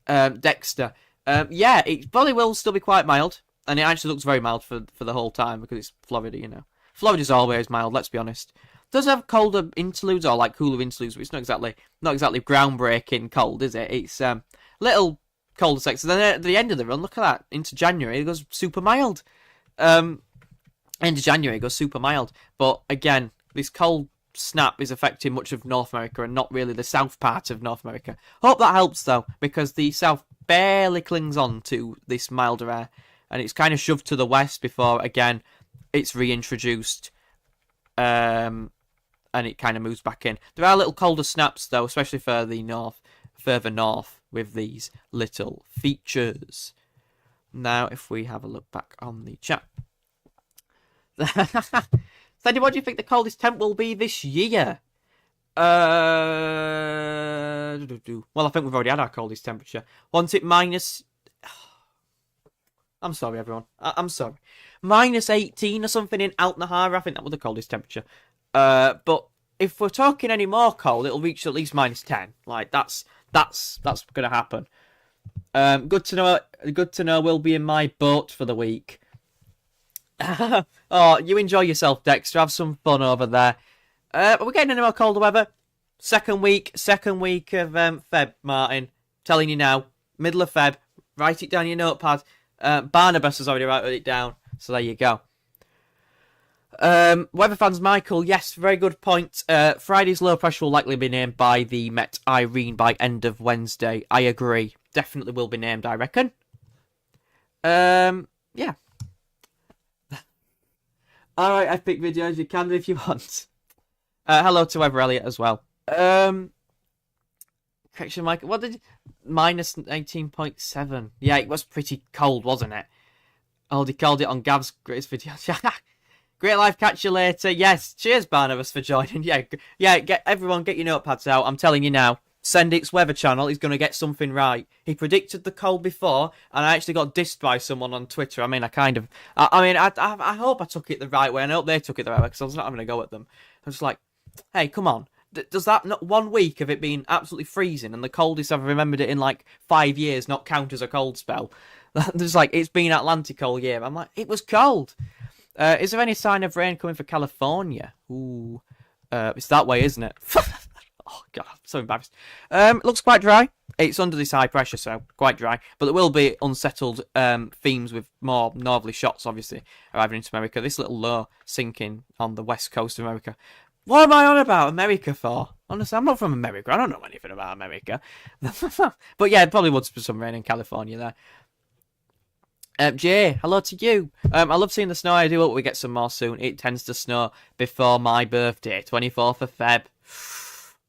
Dexter. Yeah, it probably will still be quite mild, and it actually looks very mild for the whole time because it's Florida, you know. Florida's always mild, let's be honest. It does have colder interludes or cooler interludes, but it's not exactly groundbreaking cold, is it? It's little colder sections. Then at the end of the run, look at that, into January, it goes super mild. End of January, it goes super mild. But again, this cold snap is affecting much of North America and not really the south part of North America. Hope that helps though, because the south barely clings on to this milder air, and it's kind of shoved to the west before again it's reintroduced, and it kind of moves back in. There are little colder snaps though, especially for the further north, with these little features. Now, if we have a look back on the chat. Sandy, what do you think the coldest temp will be this year? Well, I think we've already had our coldest temperature. Wasn't it minus... I'm sorry, everyone. I'm sorry. Minus 18 or something in Altnahar. I think that was the coldest temperature. But if we're talking any more cold, it'll reach at least minus 10. Like, that's going to happen. Good to know. Good to know we'll be in my boat for the week. Oh, you enjoy yourself, Dexter. Have some fun over there. Are we getting any more colder weather? Second week of Feb, Martin. Telling you now, middle of Feb. Write it down in your notepad. Barnabas has already written it down, so there you go. Weather fans, Michael, yes, very good point. Friday's low pressure will likely be named by the Met Irene by end of Wednesday. I agree. Definitely will be named, I reckon. Yeah. Alright, I pick videos. You can if you want. Hello to Weather Elliot as well. Correction, Michael. What did... Minus 19.7. Yeah, it was pretty cold, wasn't it? Oh, they called it on Gav's greatest video. Great life, catch you later. Yes, cheers, Barnabas, for joining. Yeah, get your notepads out. I'm telling you now. Sendik's Weather Channel is going to get something right. He predicted the cold before, and I actually got dissed by someone on Twitter. I mean, I hope I took it the right way, and I hope they took it the right way, because I was not having a go at them. I was like, hey, come on. Does that not 1 week of it being absolutely freezing, and the coldest I've remembered it in like 5 years not count as a cold spell? There's like, it's been Atlantic all year. I'm like, it was cold. Is there any sign of rain coming for California? Ooh, it's that way, isn't it? Oh, God, I'm so embarrassed. It looks quite dry. It's under this high pressure, so quite dry. But there will be unsettled themes with more northerly shots, obviously, arriving into America. This little low sinking on the west coast of America. What am I on about America for? Honestly, I'm not from America. I don't know anything about America. But yeah, probably would be some rain in California there. Jay, hello to you. I love seeing the snow. I do hope we get some more soon. It tends to snow before my birthday, 24th of Feb.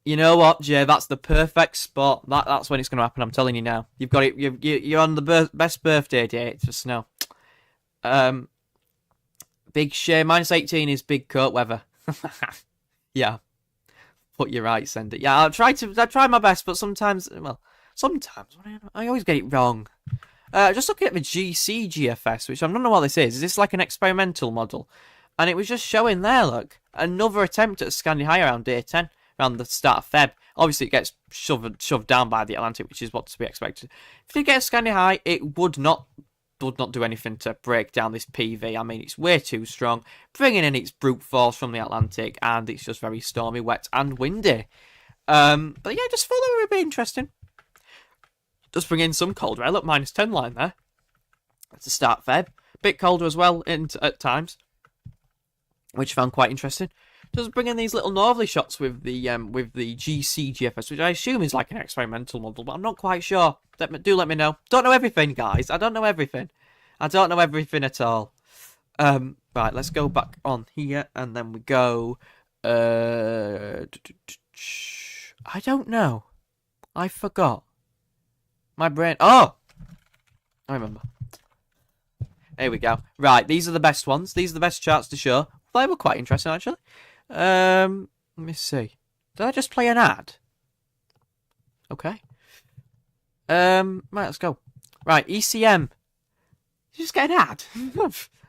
You know what, Jay? That's the perfect spot. That's when it's going to happen. I'm telling you now. You've got it. You're on the best birthday date for snow. Big Shay, minus 18 is big coat weather. Yeah, but you're right, send it. Yeah, I try my best, but sometimes I always get it wrong. Just looking at the GFS, which I don't know what this is. Is this like an experimental model? And it was just showing there, look, another attempt at scanning high around day 10, around the start of Feb. Obviously, it gets shoved down by the Atlantic, which is what's to be expected. If it gets scanning high, it would not do anything to break down this PV. I mean, it's way too strong, bringing in its brute force from the Atlantic, and it's just very stormy, wet, and windy. But yeah, just follow it would be interesting. Just bring in some cold air. Look, minus 10 line there. That's the start Feb. Bit colder as well at times, which I found quite interesting. Just bring in these little northerly shots with the GFS, which I assume is like an experimental model, but I'm not quite sure. Do let me know. Don't know everything, guys. I don't know everything. I don't know everything at all. Right, let's go back on here, and then we go. I don't know. I forgot. My brain. Oh, I remember. Here we go. Right, these are the best ones. These are the best charts to show. They were quite interesting, actually. Let me see. Did I just play an ad? Okay. Right, let's go. Right, ECM. Did you just get an ad?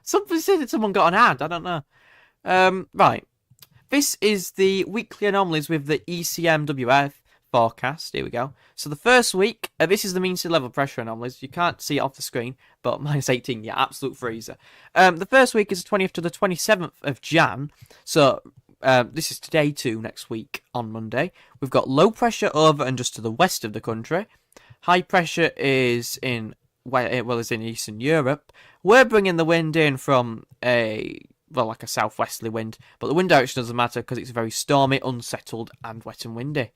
Somebody said that someone got an ad. I don't know. Right. This is the weekly anomalies with the ECMWF forecast. Here we go. So the first week, this is the mean sea level pressure anomalies. You can't see it off the screen, but minus 18, yeah, absolute freezer. The first week is the 20th to the 27th of Jan. So this is today to next week on Monday. We've got low pressure over and just to the west of the country. High pressure is in Eastern Europe. We're bringing the wind in from like a southwesterly wind, but the wind direction doesn't matter because it's very stormy, unsettled, and wet and windy.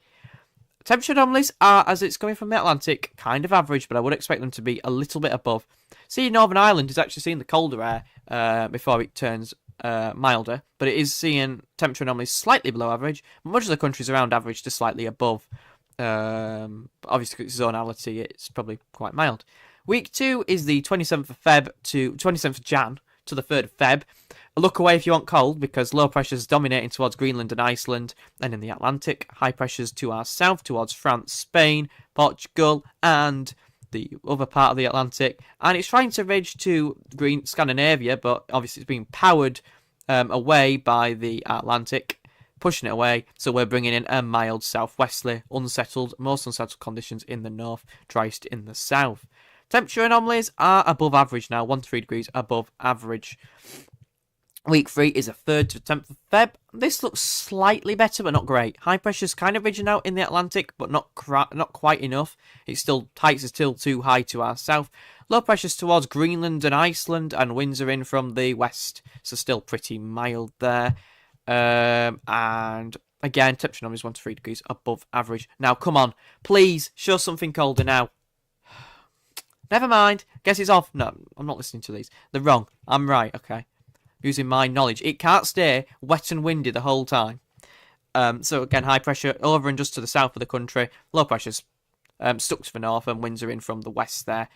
Temperature anomalies are, as it's coming from the Atlantic, kind of average, but I would expect them to be a little bit above. See, Northern Ireland is actually seeing the colder air before it turns milder, but it is seeing temperature anomalies slightly below average. Much of the country is around average to slightly above. Obviously, it's zonality, it's probably quite mild. Week 2 is the 27th of Feb to 27th of Jan to the 3rd of Feb. Look away if you want cold, because low pressures dominating towards Greenland and Iceland, and in the Atlantic, high pressures to our south towards France, Spain, Portugal, and the other part of the Atlantic. And it's trying to ridge to Scandinavia, but obviously it's being powered away by the Atlantic, pushing it away. So we're bringing in a mild southwesterly, most unsettled conditions in the north, driest in the south. Temperature anomalies are above average now, 1 to 3 degrees above average. Week 3 is a 3rd to 10th of Feb. This looks slightly better, but not great. High pressure's kind of ridging out in the Atlantic, but not quite enough. It's still heights are still too high to our south. Low pressures towards Greenland and Iceland, and winds are in from the west, so still pretty mild there. And again, temperature anomalies 1 to 3 degrees above average. Now, come on, please show something colder now. Never mind. Guess it's off. No, I'm not listening to these. They're wrong. I'm right. Okay. Using my knowledge. It can't stay wet and windy the whole time. So again, high pressure over and just to the south of the country. Low pressure's stuck to the north, and winds are in from the west there.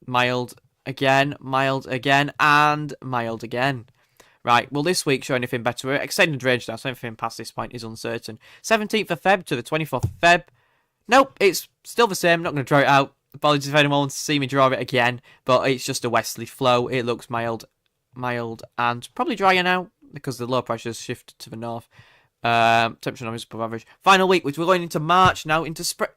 Mild again, and mild again. Right, will this week show anything better? We're extended range now, so anything past this point is uncertain. 17th of Feb to the 24th of Feb. Nope, it's still the same. Not going to draw it out. Apologies if anyone wants to see me draw it again, but it's just a westerly flow. It looks mild, and probably drier now because the low pressure's shifted to the north. Temperature numbers above average. Final week, which we're going into March now, into spring.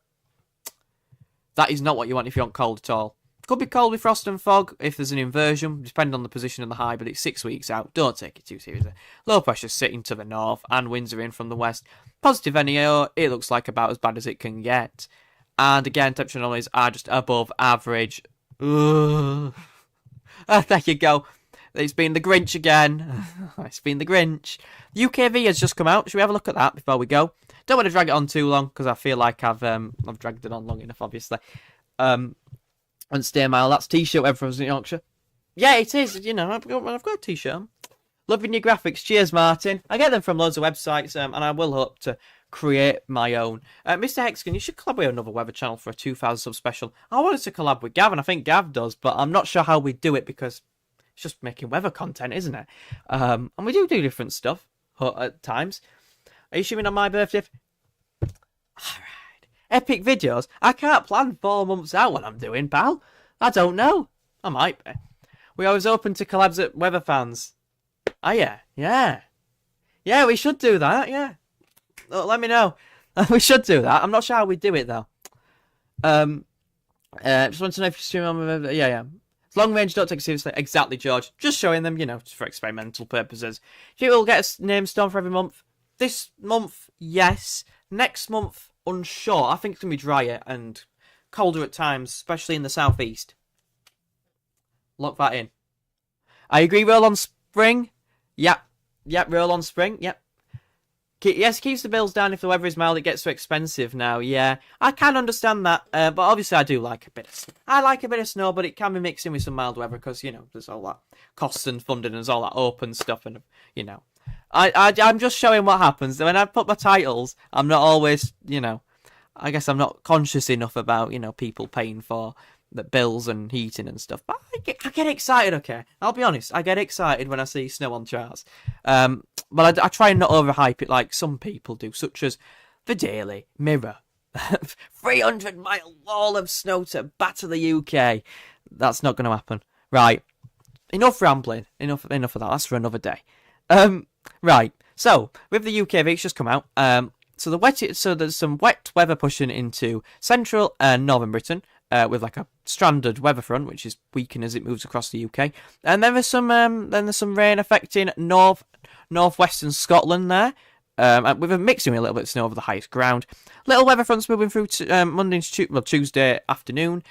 That is not what you want if you want cold at all. Could be cold with frost and fog if there's an inversion, depending on the position of the high, but it's 6 weeks out. Don't take it too seriously. Low pressure sitting to the north, and winds are in from the west. Positive NEO, it looks like about as bad as it can get. And again, temperature anomalies are just above average. Ugh. There you go. It's been the Grinch again. It's been the Grinch. UKV has just come out. Should we have a look at that before we go? Don't want to drag it on too long, because I feel like I've dragged it on long enough, obviously. And stay mile. That's t-shirt everyone's in Yorkshire. Yeah, it is. You know, I've got a t-shirt on. Loving your graphics. Cheers, Martin. I get them from loads of websites, and I will hope to create my own. Mr. Hexkin, you should collab with another weather channel for a 2,000 sub special. I wanted to collab with Gav, and I think Gav does, but I'm not sure how we do it because it's just making weather content, isn't it? And we do different stuff at times. Are you shooting on my birthday? Alright. Epic videos? I can't plan 4 months out what I'm doing, pal. I don't know. I might be. We always open to collabs at weather fans. Oh, yeah. Yeah. Yeah, we should do that, yeah. Let me know. We should do that. I'm not sure how we do it, though. Just want to know if you stream on... Yeah. It's long range, don't take it seriously. Exactly, George. Just showing them, you know, just for experimental purposes. Do you think we'll get a name storm for every month? This month, yes. Next month, unsure. I think it's going to be drier and colder at times, especially in the southeast. Lock that in. I agree, roll on spring. Yep, roll on spring. Yep. Yes, keeps the bills down if the weather is mild. It gets so expensive now. Yeah, I can understand that, but obviously I do like a bit of snow. I like a bit of snow, but it can be mixed in with some mild weather because, you know, there's all that costs and funding and there's all that open stuff and, you know. I'm just showing what happens. When I put my titles, I'm not always, you know, I guess I'm not conscious enough about, you know, people paying for the bills and heating and stuff. But I get excited, okay? I'll be honest. I get excited when I see snow on charts. But I try and not overhype it like some people do, such as the Daily Mirror. 300-mile wall of snow to batter the UK. That's not going to happen. Right. Enough rambling. Enough of that. That's for another day. Right. So, with the UKV, it's just come out. So there's some wet weather pushing into central and northern Britain. With like a stranded weather front, which is weakening as it moves across the UK, and then there's some rain affecting northwestern Scotland there, with a mixing with a little bit of snow over the highest ground. Little weather fronts moving through Tuesday afternoon,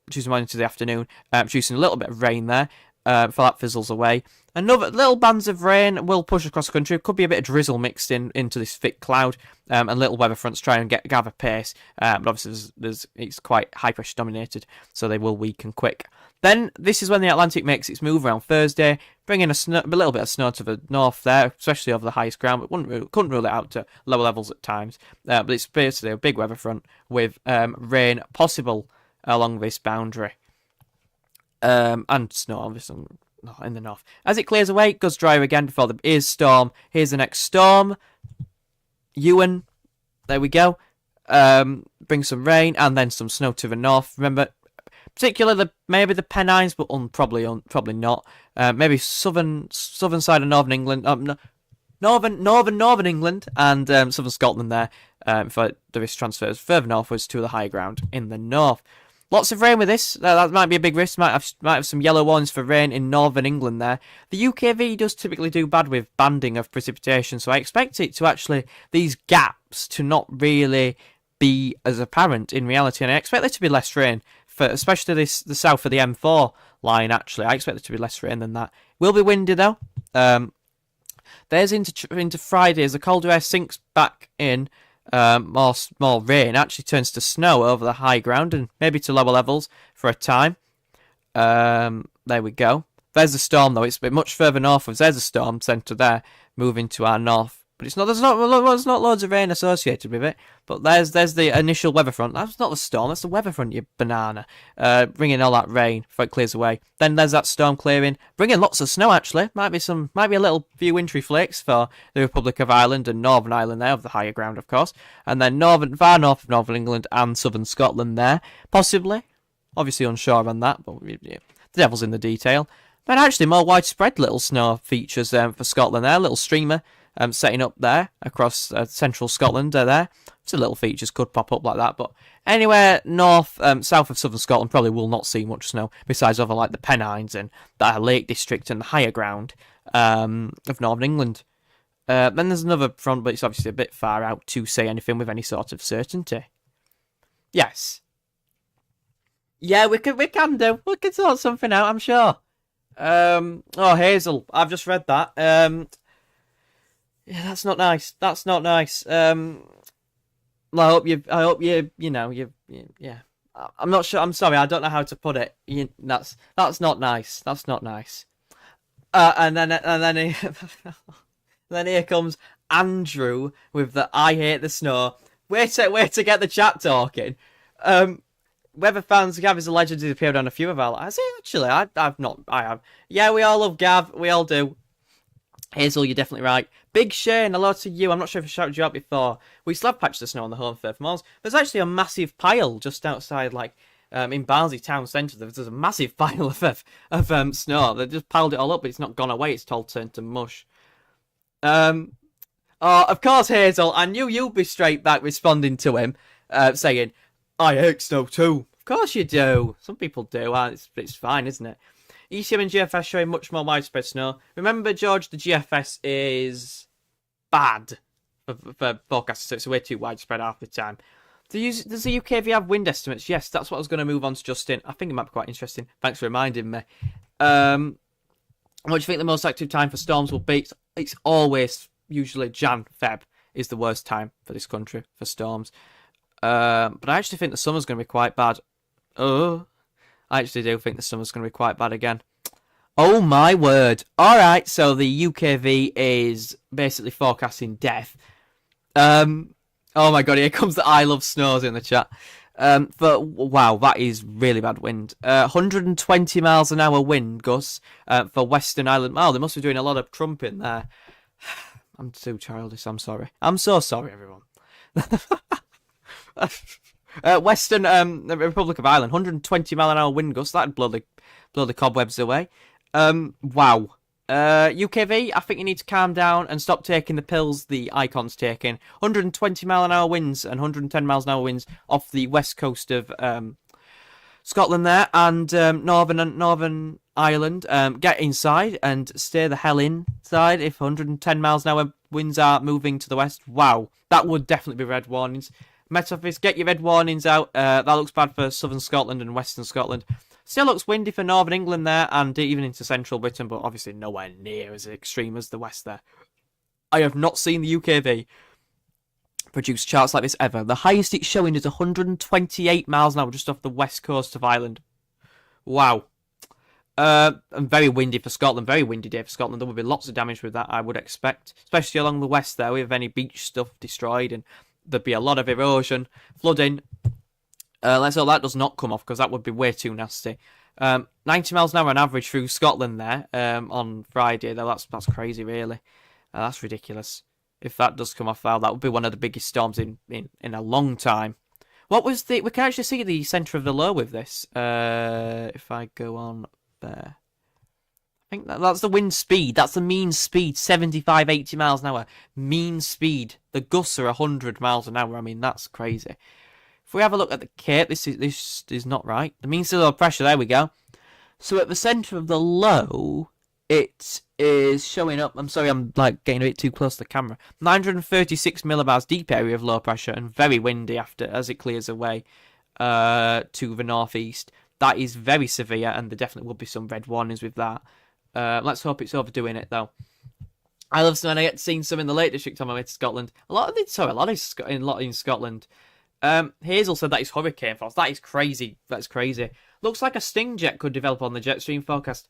Tuesday morning to the afternoon, producing a little bit of rain there. Before that fizzles away. Another little bands of rain will push across the country. Could be a bit of drizzle mixed into this thick cloud, and little weather fronts try and gather pace. But obviously, it's quite high pressure dominated, so they will weaken quick. Then this is when the Atlantic makes its move around Thursday, bringing a little bit of snow to the north there, especially over the highest ground. But couldn't rule it out to lower levels at times. But it's basically a big weather front with rain possible along this boundary. And snow, obviously. in the north. As it clears away, it goes drier again before here's Storm. Here's the next storm. Ewan. There we go. Bring some rain and then some snow to the north. Remember, particularly maybe the Pennines, but probably not. Maybe southern side of northern England. Northern England and southern Scotland there. For there is transfers further northwards to the higher ground in the north. Lots of rain with this. That might be a big risk. Might have some yellow warnings for rain in northern England there. The UKV does typically do bad with banding of precipitation, so I expect it to actually, these gaps to not really be as apparent in reality, and I expect there to be less rain, for especially the south of the M4 line, actually. I expect there to be less rain than that. Will be windy, though. There's into Friday as the colder air sinks back in. More rain actually turns to snow over the high ground and maybe to lower levels for a time. There we go. There's the storm, though. It's a bit much further northwards. There's a storm centre there, moving to our north. But it's not. There's not loads of rain associated with it. But there's the initial weather front. That's not the storm. That's the weather front. You banana. Bringing all that rain before it clears away. Then there's that storm clearing, bringing lots of snow. Actually, might be a little few wintry flakes for the Republic of Ireland and Northern Ireland there, of the higher ground, of course. And then far north of Northern England and Southern Scotland there, possibly. Obviously unsure on that, but yeah, the devil's in the detail. But actually, more widespread little snow features for Scotland there. A little streamer. Setting up there across central Scotland there. So little features could pop up like that, but anywhere south of southern Scotland probably will not see much snow, besides over like the Pennines and the Lake District and the higher ground of northern England. Then there's another front, but it's obviously a bit far out to say anything with any sort of certainty. Yes. Yeah, we can sort something out, I'm sure. Hazel, I've just read that. Yeah, that's not nice. That's not nice. Well, I hope you, yeah. I'm not sure. I'm sorry. I don't know how to put it. That's not nice. That's not nice. And then then here comes Andrew with the "I hate the snow." Way to get the chat talking. Weather fans, Gav is allegedly appeared on a few of our. Has he actually? I've not. I have. Yeah, we all love Gav. We all do. Hazel, you're definitely right. Big Shane, hello to you. I'm not sure if I shouted you out before. We still have patches of snow on the home fair for Mars. There's actually a massive pile just outside, in Barnsley town centre. There's a massive pile of snow. They just piled it all up, but it's not gone away. It's all turned to mush. Of course, Hazel. I knew you'd be straight back responding to him, saying, "I hate snow too." Of course you do. Some people do. It's fine, isn't it? ECM and GFS showing much more widespread snow. Remember, George, the GFS is bad for forecasting, so it's way too widespread half the time. Does the UKV have wind estimates? Yes, that's what I was going to move on to Justin. I think it might be quite interesting. Thanks for reminding me. What do you think the most active time for storms will be? It's always usually Jan, Feb is the worst time for this country for storms. But I actually think the summer's going to be quite bad. I actually do think the summer's going to be quite bad again. Oh my word. Alright, so the UKV is basically forecasting death. Oh my god, here comes the I love snows in the chat. But wow, that is really bad wind. 120 miles an hour wind, Gus, for Western Ireland. Oh, they must be doing a lot of trumping there. I'm too childish, I'm sorry. I'm so sorry, everyone. Western the Republic of Ireland, 120 mile an hour wind gusts. That'd blow the cobwebs away. Wow. UKV, I think you need to calm down and stop taking the pills the icon's taking. 120 mile an hour winds and 110 miles an hour winds off the west coast of Scotland there and Northern Ireland. Get inside and stay the hell inside if 110 miles an hour winds are moving to the west. Wow, that would definitely be red warnings. Met Office, get your red warnings out. That looks bad for southern Scotland and western Scotland. Still looks windy for northern England there and even into central Britain, but obviously nowhere near as extreme as the west there. I have not seen the UKV produce charts like this ever. The highest it's showing is 128 miles an hour just off the west coast of Ireland. Wow. And very windy for Scotland. Very windy day for Scotland. There will be lots of damage with that, I would expect. Especially along the west there with any beach stuff destroyed and there'd be a lot of erosion, flooding. Let's hope that does not come off, because that would be way too nasty. 90 miles an hour on average through Scotland there on Friday, though. That's crazy, really. That's ridiculous. If that does come off, that would be one of the biggest storms in a long time. What was we can actually see the centre of the low with this. If I go on there. I think that's the wind speed. That's the mean speed, 75, 80 miles an hour. Mean speed. The gusts are 100 miles an hour. I mean, that's crazy. If we have a look at the Cape, this is not right. The mean sea low pressure, there we go. So at the centre of the low, it is showing up. I'm sorry, I'm like getting a bit too close to the camera. 936 millibars deep area of low pressure and very windy as it clears away to the northeast. That is very severe, and there definitely will be some red warnings with that. Let's hope it's overdoing it, though. I love when I get seen some in the Lake District on my way to Scotland. A lot in Scotland. Hazel said that is hurricane force. That is crazy. That's crazy. Looks like a sting jet could develop on the jet stream forecast.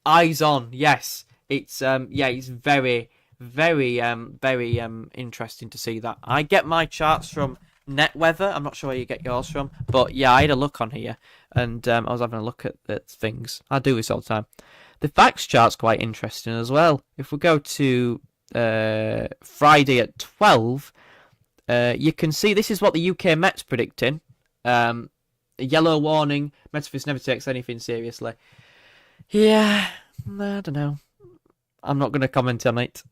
Eyes on, yes. It's it's very, very, very interesting to see that. I get my charts from NetWeather. I'm not sure where you get yours from, but yeah, I had a look on here, and I was having a look at things. I do this all the time. The facts chart's quite interesting as well. If we go to Friday at 12, you can see this is what the UK Met's predicting. A yellow warning. Met Office never takes anything seriously. Yeah, I don't know. I'm not going to comment on it.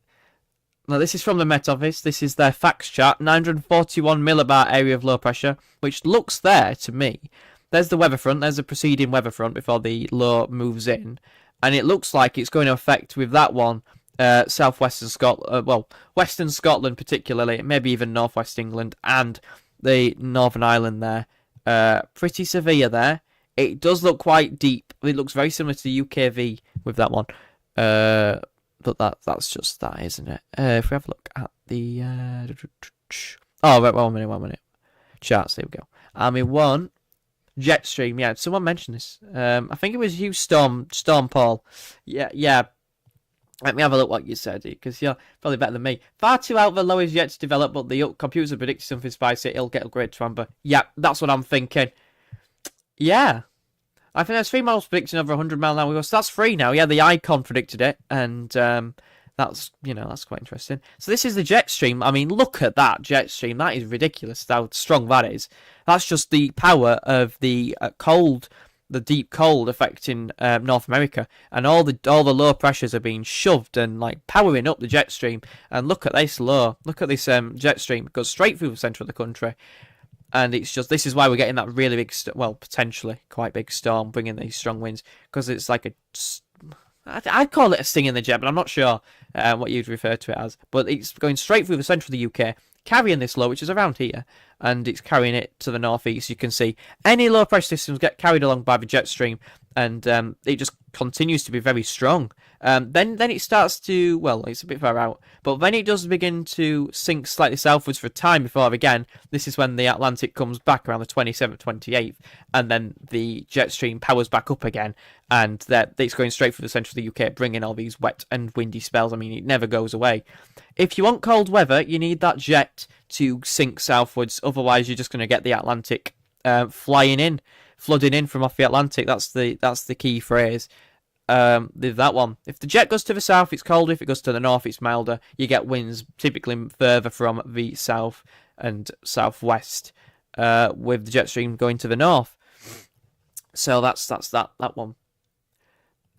Now, this is from the Met Office. This is their facts chart. 941 millibar area of low pressure, which looks there to me. There's the weather front. There's the preceding weather front before the low moves in. And it looks like it's going to affect, with that one, southwestern Scotland, western Scotland particularly, maybe even northwest England, and the Northern Ireland there. Pretty severe there. It does look quite deep. It looks very similar to the UKV with that one. But that's just that, isn't it? If we have a look at the... Oh, wait, one minute. Charts, there we go. Army 1... Jetstream, yeah. Someone mentioned this. I think it was you, Storm Paul. Yeah. Let me have a look what you said, because you're probably better than me. Far too out the low is yet to develop, but the computers are predicting something spicy. It'll get upgraded to amber. Yeah, that's what I'm thinking. Yeah. I think there's 3 models predicting over 100 mile an hour. So that's 3 now. Yeah, the Icon predicted it, and that's quite interesting. So this is the Jetstream. I mean, look at that Jetstream. That is ridiculous how strong that is. That's just the power of the cold, the deep cold affecting North America, and all the low pressures are being shoved and like powering up the Jetstream. And look at this Jetstream. It goes straight through the centre of the country, and it's just, this is why we're getting that really big, potentially quite big storm, bringing these strong winds, because it's like I'd call it a sting in the jet, but I'm not sure what you'd refer to it as. But it's going straight through the centre of the UK, carrying this low, which is around here, and it's carrying it to the northeast. You can see any low pressure systems get carried along by the jet stream, and it just continues to be very strong. Then it starts to, it's a bit far out, but then it does begin to sink slightly southwards for a time before, again, this is when the Atlantic comes back around the 27th, 28th, and then the jet stream powers back up again, and it's going straight through the centre of the UK, bringing all these wet and windy spells. I mean, it never goes away. If you want cold weather, you need that jet to sink southwards, otherwise you're just going to get the Atlantic flooding in from off the Atlantic. That's the key phrase. That one. If the jet goes to the south, it's colder. If it goes to the north, it's milder. You get winds typically further from the south and southwest, with the jet stream going to the north. So that's that one.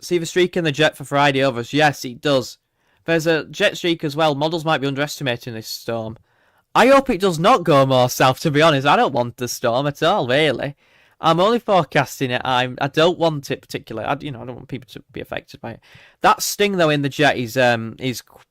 See the streak in the jet for Friday overs? Yes, it does. There's a jet streak as well. Models might be underestimating this storm. I hope it does not go more south, to be honest. I don't want the storm at all, really. I'm only forecasting it. I don't want it particularly. I don't want people to be affected by it. That sting though in the jet is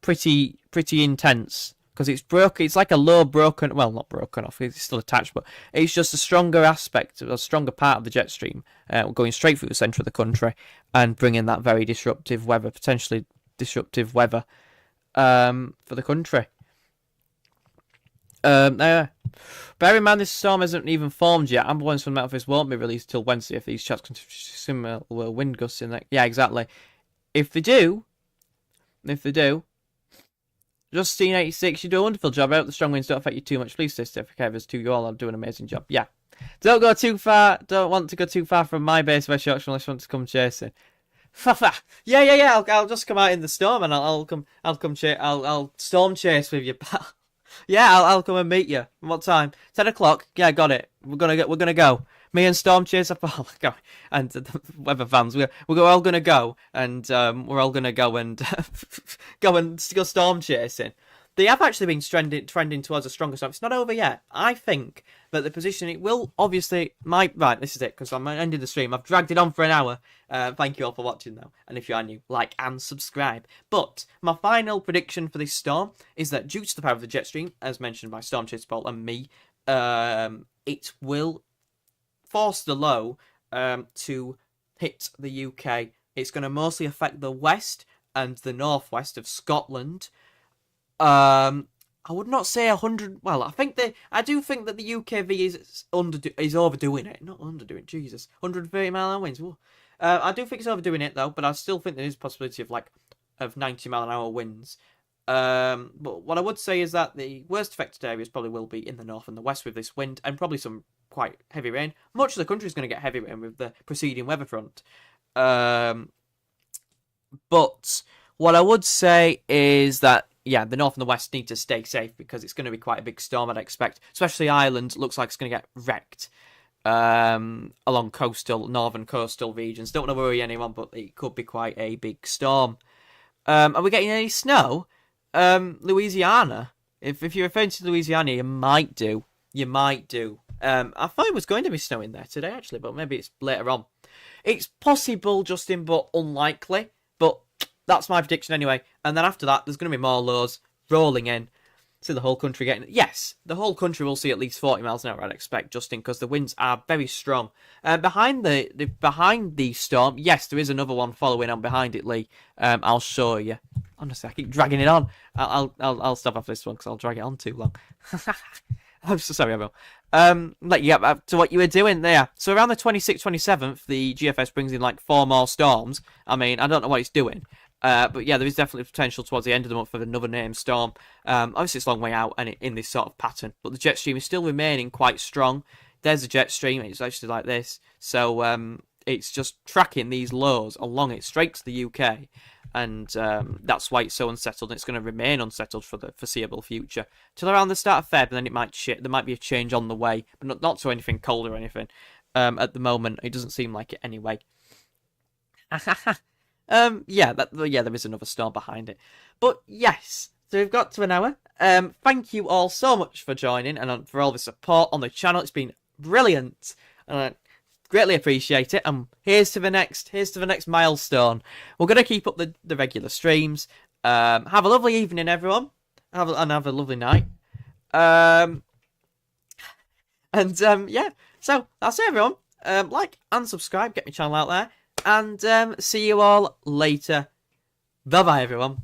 pretty intense, because it's broken. It's like a low broken. Well, not broken off. It's still attached, but it's just a stronger aspect, a stronger part of the jet stream, going straight through the centre of the country and bringing that very disruptive weather, potentially disruptive weather, for the country. Bear in mind, this storm isn't even formed yet. Amber ones from the Met Office won't be released till Wednesday if these charts continue similar wind gusts in there. Yeah, exactly. If they do, Justine86, you do a wonderful job. I hope the strong winds don't affect you too much. Please stay safe. Okay, to you all, I'll do an amazing job. Yeah, Don't go too far. Don't want to go too far from my base of Yorkshire unless you want to come chasing. Yeah. I'll just come out in the storm and I'll come chase. I'll storm chase with you, pal. Yeah, I'll come and meet you. What time? 10 o'clock. Yeah, got it. We're gonna go. Me and Storm Chaser, and the weather fans, we're all gonna go, and we're all gonna go and go storm chasing. They have actually been trending towards a stronger storm. It's not over yet. I think that the position it will obviously right. This is it because I'm ending the stream. I've dragged it on for an hour. Thank you all for watching though, and if you are new, like and subscribe. But my final prediction for this storm is that due to the power of the jet stream, as mentioned by Storm Chaser Paul and me, it will force the low to hit the UK. It's going to mostly affect the west and the northwest of Scotland. I would not say 100. Well, I do think that the UKV is overdoing it. Not underdoing, Jesus. 130-mile-an-hour winds. I do think it's overdoing it though, but I still think there is a possibility of 90-mile-an-hour winds. But what I would say is that the worst affected areas probably will be in the north and the west with this wind, and probably some quite heavy rain. Much of the country is going to get heavy rain with the preceding weather front. But what I would say is that, yeah, the north and the west need to stay safe because it's going to be quite a big storm, I'd expect. Especially Ireland looks like it's going to get wrecked along northern coastal regions. Don't want to worry anyone, but it could be quite a big storm. Are we getting any snow? Louisiana. If you're referring to Louisiana, you might do. I thought it was going to be snowing there today, actually, but maybe it's later on. It's possible, Justin, but unlikely. But that's my prediction anyway. And then after that, there's going to be more lows rolling in. See the whole country getting... Yes, the whole country will see at least 40 miles an hour, I'd expect, Justin, because the winds are very strong. Behind the storm, yes, there is another one following on behind it, Lee. I'll show you. Honestly, I keep dragging it on. I'll stop off this one because I'll drag it on too long. I'm so sorry, I will. Let you get back to what you were doing there. So around the 26th, 27th, the GFS brings in like 4 more storms. I mean, I don't know what it's doing. But yeah, there is definitely potential towards the end of the month for another named storm. Obviously, it's a long way out and in this sort of pattern. But the jet stream is still remaining quite strong. There's a jet stream. It's actually like this. So it's just tracking these lows along it straight to the UK. And that's why it's so unsettled. And it's going to remain unsettled for the foreseeable future. Till around the start of Feb, and then it might there might be a change on the way. But not to anything cold or anything. At the moment, it doesn't seem like it anyway. Yeah, there is another storm behind it. But yes, so we've got to an hour. Thank you all so much for joining and for all the support on the channel. It's been brilliant. Greatly appreciate it. And here's to the next milestone. We're gonna keep up the regular streams. Have a lovely evening, everyone. Have a lovely night. Yeah. So that's it, everyone. Like and subscribe. Get my channel out there. And see you all later. Bye-bye, everyone.